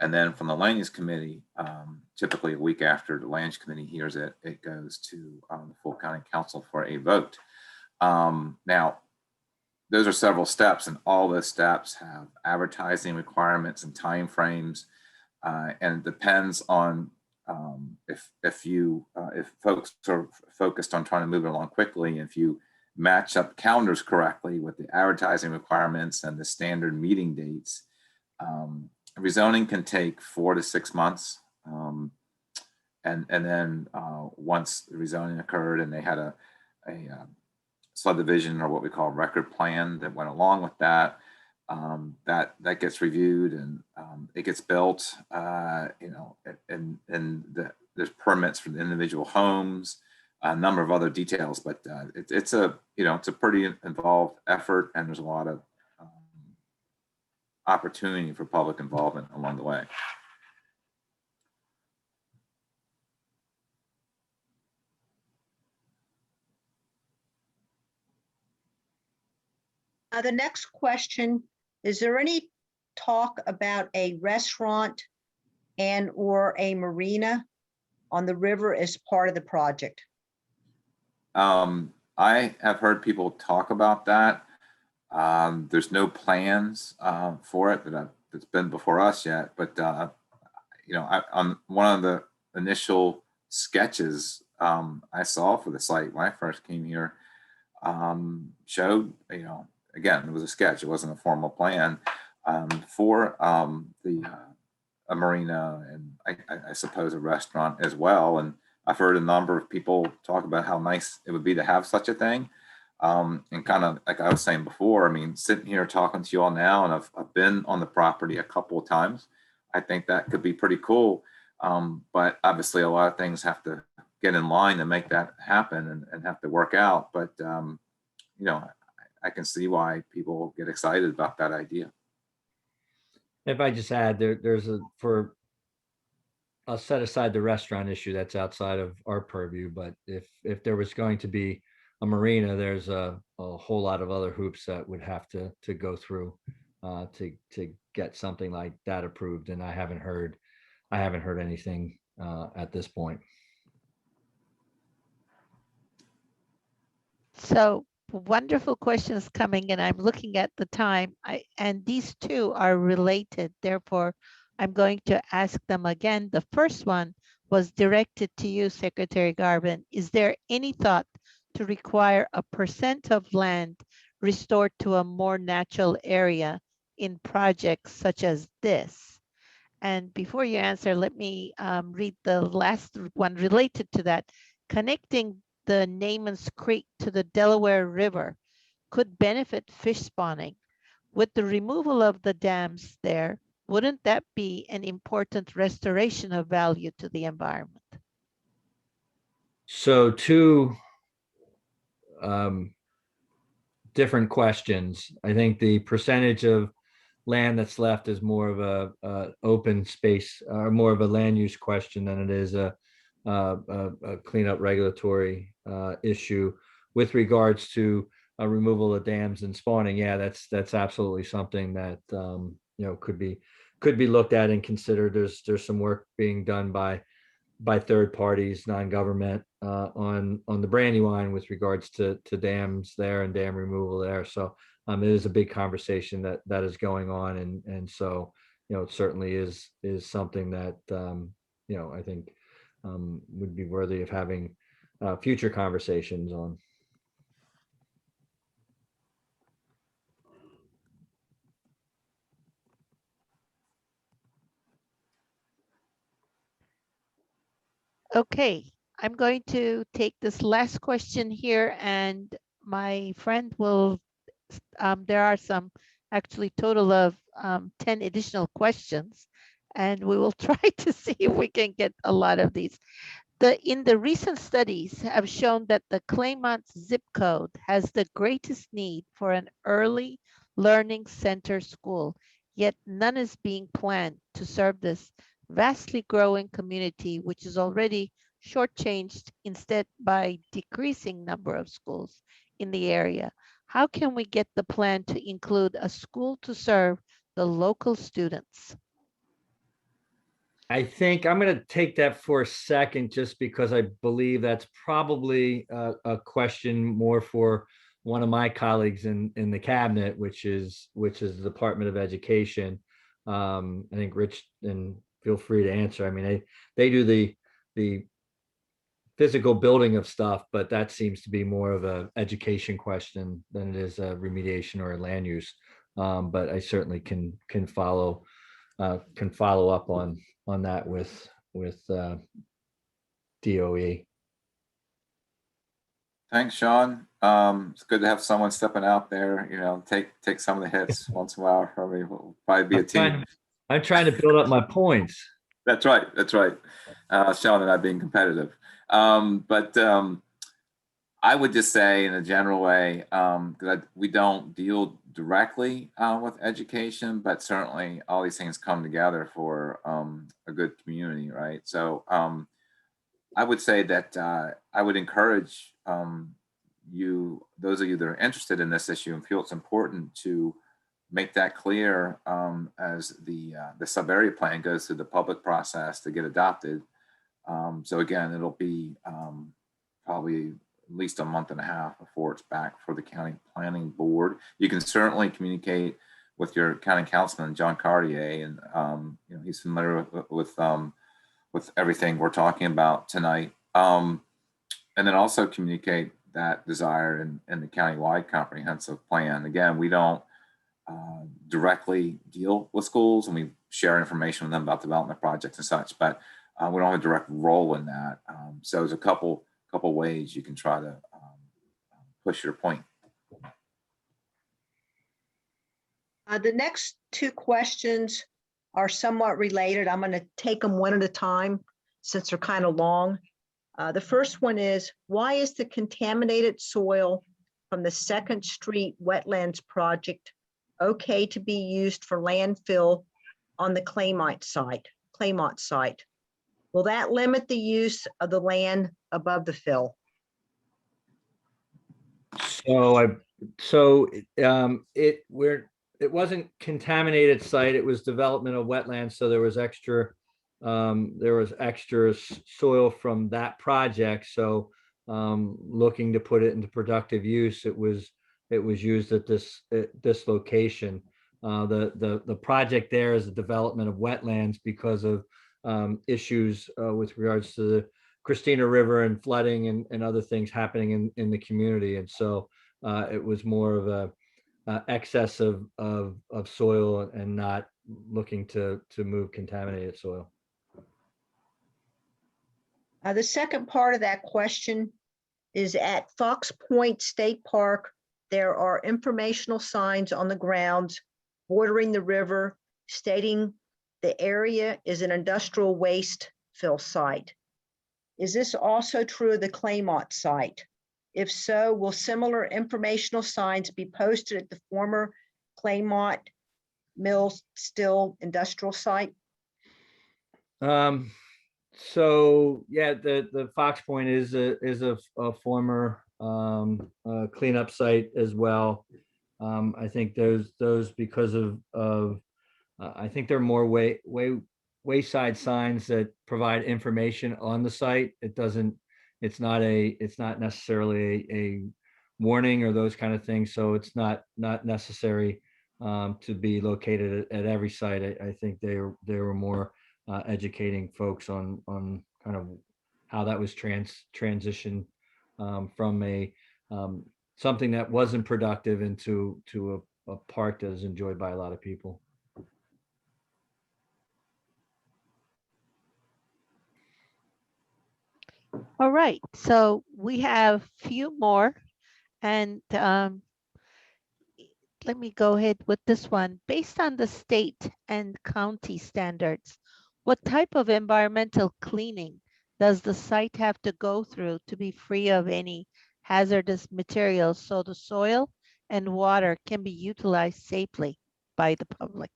And then from the land use committee, typically a week after the land use committee hears it, it goes to the full county council for a vote. Now, those are several steps, and all those steps have advertising requirements and timeframes, and it depends on if folks are focused on trying to move it along quickly. If you match up calendars correctly with the advertising requirements and the standard meeting dates, rezoning can take 4 to 6 months, and then once the rezoning occurred and they had a subdivision, or what we call record plan that went along with that, that gets reviewed, and it gets built, there's permits for the individual homes, a number of other details, but it's a pretty involved effort, and there's a lot of opportunity for public involvement along the way. The next question, is there any talk about a restaurant and or a marina on the river as part of the project? I have heard people talk about that. There's no plans for it that's been before us yet, but on one of the initial sketches I saw for the site when I first came here, showed, again, it was a sketch, it wasn't a formal plan, for a marina, and I suppose a restaurant as well. And I've heard a number of people talk about how nice it would be to have such a thing. And kind of like I was saying before, I mean, sitting here talking to you all now, and I've been on the property a couple of times, I think that could be pretty cool. But obviously a lot of things have to get in line to make that happen, and have to work out. But, I can see why people get excited about that idea. If I just add, I'll set aside the restaurant issue, that's outside of our purview, but if there was going to be a marina, there's a whole lot of other hoops that would have to go through to get something like that approved. And I haven't heard anything at this point. So wonderful questions coming in. I'm looking at the time, and these two are related. Therefore, I'm going to ask them again. The first one was directed to you, Secretary Garvin. Is there any thought to require a % of land restored to a more natural area in projects such as this? And before you answer, let me read the last one related to that. Connecting the Naamans Creek to the Delaware River could benefit fish spawning. With the removal of the dams there, wouldn't that be an important restoration of value to the environment? So two different questions. I think the percentage of land that's left is more of a open space or more of a land use question than it is a cleanup regulatory issue. With regards to removal of dams and spawning, yeah, that's absolutely something that could be looked at and considered. There's some work being done by third parties, non-government, on the Brandywine with regards to dams there and dam removal there. So it is a big conversation that is going on, and so it certainly is something that I think would be worthy of having future conversations on. Okay, I'm going to take this last question here, and my friend will, there are some actually total of 10 additional questions, and we will try to see if we can get a lot of these. In the recent studies have shown that the Claymont zip code has the greatest need for an early learning center school, yet none is being planned to serve this vastly growing community, which is already shortchanged instead by decreasing number of schools in the area. How can we get the plan to include a school to serve the local students? I think I'm going to take that for a second, just because I believe that's probably a question more for one of my colleagues in the cabinet, which is the Department of Education. I think Rich, and feel free to answer. I mean, they do the physical building of stuff, but that seems to be more of a education question than it is a remediation or a land use. But I certainly can follow up on that with DOE. Thanks, Sean. It's good to have someone stepping out there, take some of the hits once in a while. I mean, we'll probably be a team. I'm trying to build up my points. That's right. Sean and I being competitive. But I would just say in a general way, because we don't deal directly with education, but certainly all these things come together for a good community, right? So I would say that I would encourage those of you that are interested in this issue and feel it's important, to make that clear as the sub-area plan goes through the public process to get adopted. So again, it'll be probably at least a month and a half before it's back for the county planning board. You can certainly communicate with your county councilman, John Cartier, and he's familiar with everything we're talking about tonight. And then also communicate that desire in the countywide comprehensive plan. Again, we don't directly deal with schools, and we share information with them about development projects and such, but we don't have a direct role in that. So there's a couple ways you can try to push your point. The next two questions are somewhat related. I'm going to take them one at a time since they're kind of long. The first one is, why is the contaminated soil from the 2nd Street Wetlands Project okay to be used for landfill on the Claymont site? Will that limit the use of the land above the fill? It wasn't contaminated site. It was development of wetlands. So there was extra soil from that project. So looking to put it into productive use, it was used at this location. The project there is a development of wetlands because of issues with regards to the Christina River and flooding and other things happening in the community. And so it was more of a excess of soil and not looking to move contaminated soil. The second part of that question is, at Fox Point State Park, there are informational signs on the grounds bordering the river stating the area is an industrial waste fill site. Is this also true of the Claymont site? If so, will similar informational signs be posted at the former Claymont mill still industrial site? So yeah, the Fox Point is a former cleanup site as well. I think those because of I think they're more wayside signs that provide information on the site. It's not necessarily a warning or those kind of things. So it's not necessary to be located at every site. I think they were more educating folks on kind of how that was transitioned from a something that wasn't productive into a park that is enjoyed by a lot of people. All right, so we have few more, and let me go ahead with this one. Based on the state and county standards, what type of environmental cleaning does the site have to go through to be free of any hazardous materials so the soil and water can be utilized safely by the public?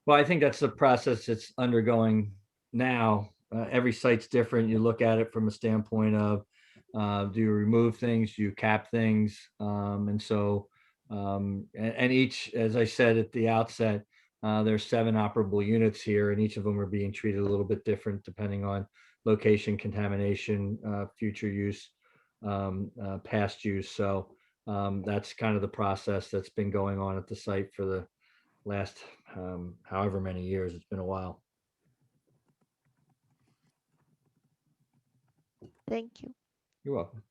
Well, I think that's the process it's undergoing now. Every site's different. You look at it from a standpoint of, do you remove things, do you cap things? And so, and each, as I said at the outset, there's 7 operable units here, and each of them are being treated a little bit different depending on location, contamination, future use, past use. So that's kind of the process that's been going on at the site for the last however many years. It's been a while. Thank you. You're welcome.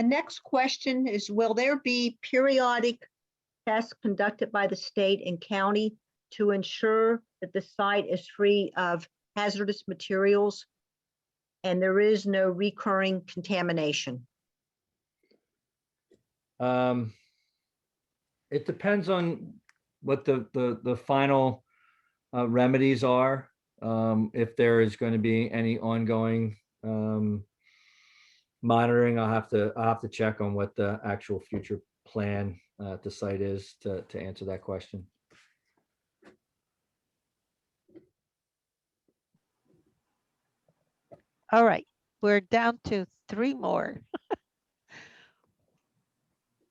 Next question is, will there be periodic tests conducted by the state and county to ensure that the site is free of hazardous materials and there is no recurring contamination? It depends on what the final remedies are. If there is going to be any ongoing monitoring, I'll have to check on what the actual future plan at the site is to answer that question. All right, we're down to 3 more.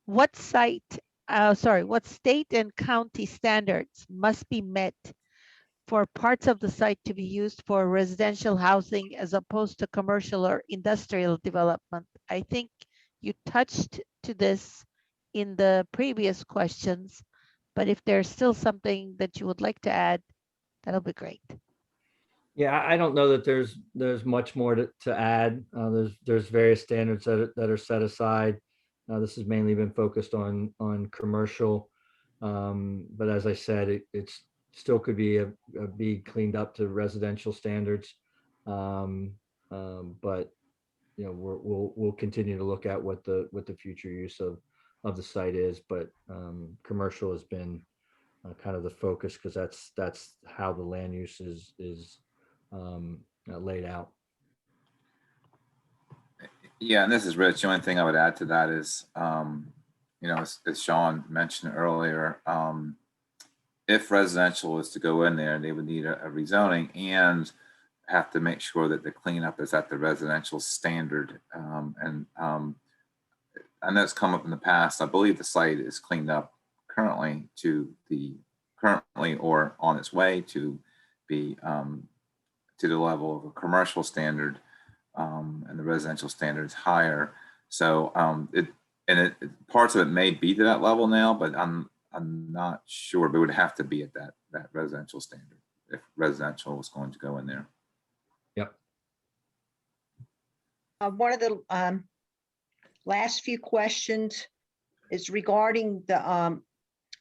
What state and county standards must be met for parts of the site to be used for residential housing as opposed to commercial or industrial development? I think you touched to this in the previous questions, but if there's still something that you would like to add, that'll be great. Yeah, I don't know that there's much more to add. There's various standards that are set aside. This has mainly been focused on commercial, but as I said, it's still could be cleaned up to residential standards. But you know, we'll continue to look at what the future use of the site is. But commercial has been kind of the focus because that's how the land use is laid out. Yeah, and this is Rich. The only thing I would add to that is, you know, as Sean mentioned earlier, if residential is to go in there, they would need a rezoning and have to make sure that the cleanup is at the residential standard. And I know it's come up in the past. I believe the site is cleaned up currently or on its way to be to the level of a commercial standard, and the residential standard is higher. So parts of it may be to that level now, but I'm not sure, but it would have to be at that residential standard if residential was going to go in there. Yep. One of the last few questions is regarding the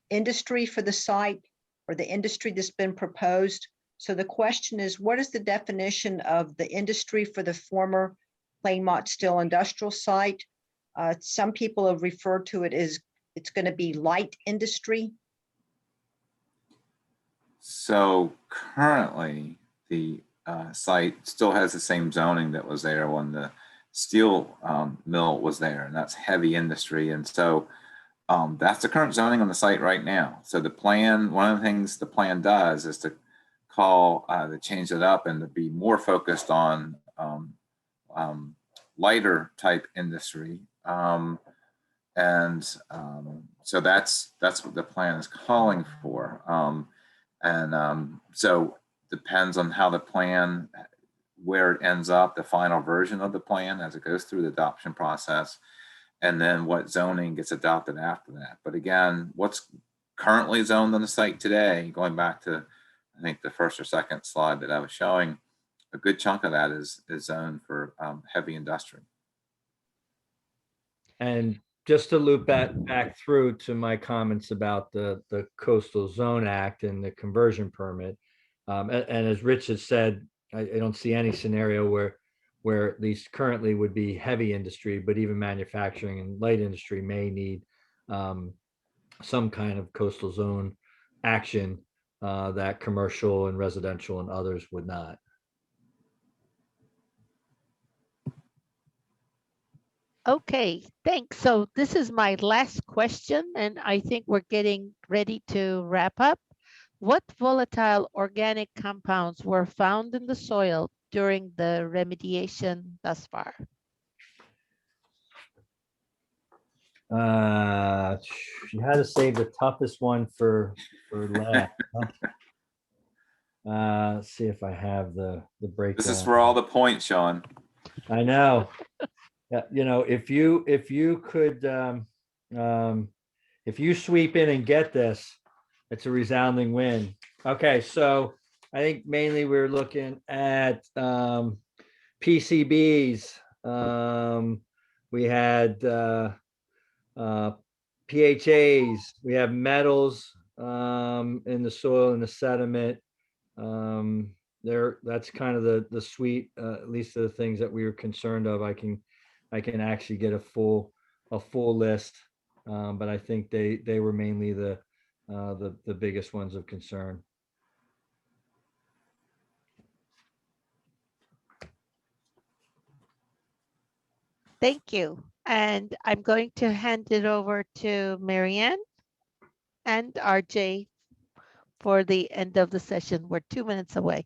industry for the site or the industry that's been proposed. So the question is, what is the definition of the industry for the former Claymont Steel Industrial Site? Some people have referred to it as it's going to be light industry. So currently the site still has the same zoning that was there when the steel mill was there, and that's heavy industry. And so That's the current zoning on the site right now. So the plan, one of the things the plan does is to to change it up and to be more focused on lighter type industry. So that's what the plan is calling for. So depends on how the plan, where it ends up, the final version of the plan as it goes through the adoption process, and then what zoning gets adopted after that. But again, what's currently zoned on the site today, going back to, I think, the first or second slide that I was showing, a good chunk of that is zoned for heavy industry. And just to loop that back through to my comments about the Coastal Zone Act and the conversion permit. And as Rich has said, I don't see any scenario where at least currently would be heavy industry, but even manufacturing and light industry may need some kind of coastal zone action that commercial and residential and others would not. Okay, thanks. So this is my last question, and I think we're getting ready to wrap up. What volatile organic compounds were found in the soil during the remediation thus far? You had to save the toughest one for last. Let's see if I have the breakdown. This is for all the points, Sean. I know. Yeah, you know, if you could, if you sweep in and get this, it's a resounding win. Okay, so I think mainly we're looking at PCBs. We had PHAs. We have metals in the soil and the sediment. That's kind of the suite, at least of the things that we were concerned of. I can actually get a full list, but I think they were mainly the biggest ones of concern. Thank you. And I'm going to hand it over to Marianne and RJ for the end of the session. We're 2 minutes away.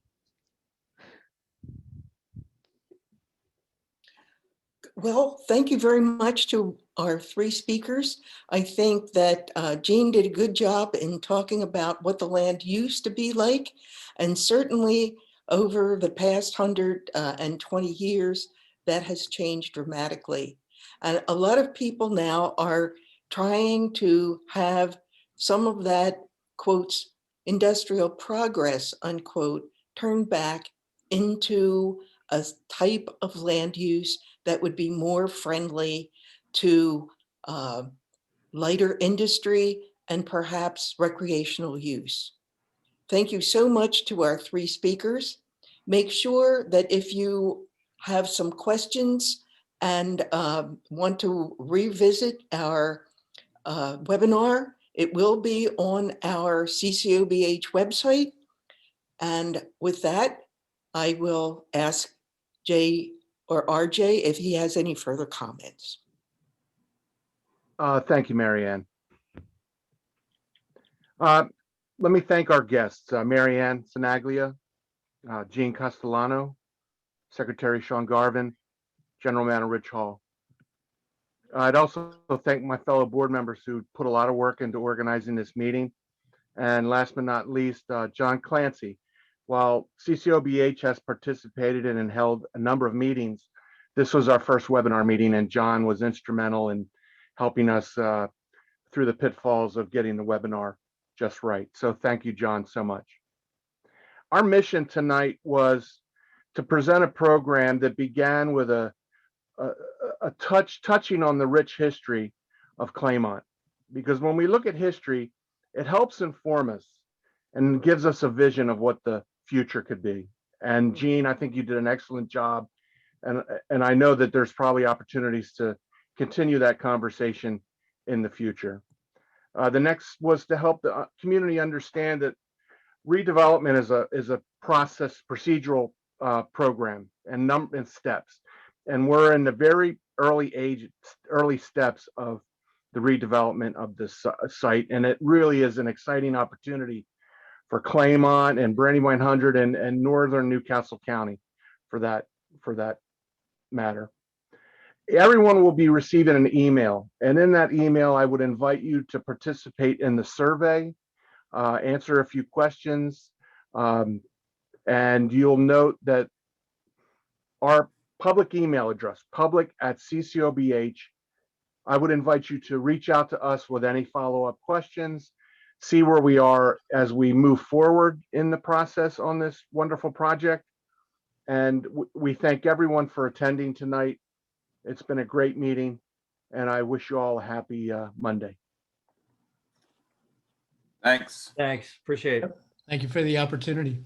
Well, thank you very much to our three speakers. I think that Jean did a good job in talking about what the land used to be like. And certainly over the past 120 years, that has changed dramatically. And a lot of people now are trying to have some of that, quotes, industrial progress, unquote, turned back into a type of land use that would be more friendly to lighter industry and perhaps recreational use. Thank you so much to our three speakers. Make sure that if you have some questions and want to revisit our webinar, it will be on our CCOBH website. And with that, I will ask Jay or RJ if he has any further comments. Thank you, Marianne. Let me thank our guests, Marianne Sinaglia, Jean Castellano, Secretary Sean Garvin, General Manager Rich Hall. I'd also thank my fellow board members who put a lot of work into organizing this meeting. And last but not least, John Clancy. While CCOBH has participated in and held a number of meetings, this was our first webinar meeting, and John was instrumental in helping us through the pitfalls of getting the webinar just right. So thank you, John, so much. Our mission tonight was to present a program that began with touching on the rich history of Claymont, because when we look at history, it helps inform us and gives us a vision of what the future could be. And Jean, I think you did an excellent job, and I know that there's probably opportunities to continue that conversation in the future. The next was to help the community understand that redevelopment is a procedural program and steps, and we're in the very early steps of the redevelopment of this site. And it really is an exciting opportunity for Claymont and Brandywine 100 and northern Newcastle County for that matter. Everyone will be receiving an email, and in that email, I would invite you to participate in the survey, answer a few questions, and you'll note that our public email address, public@CCOBH. I would invite you to reach out to us with any follow-up questions, see where we are as we move forward in the process on this wonderful project. And we thank everyone for attending tonight. It's been a great meeting, and I wish you all a happy Monday. Thanks. Thanks, appreciate it. Thank you for the opportunity.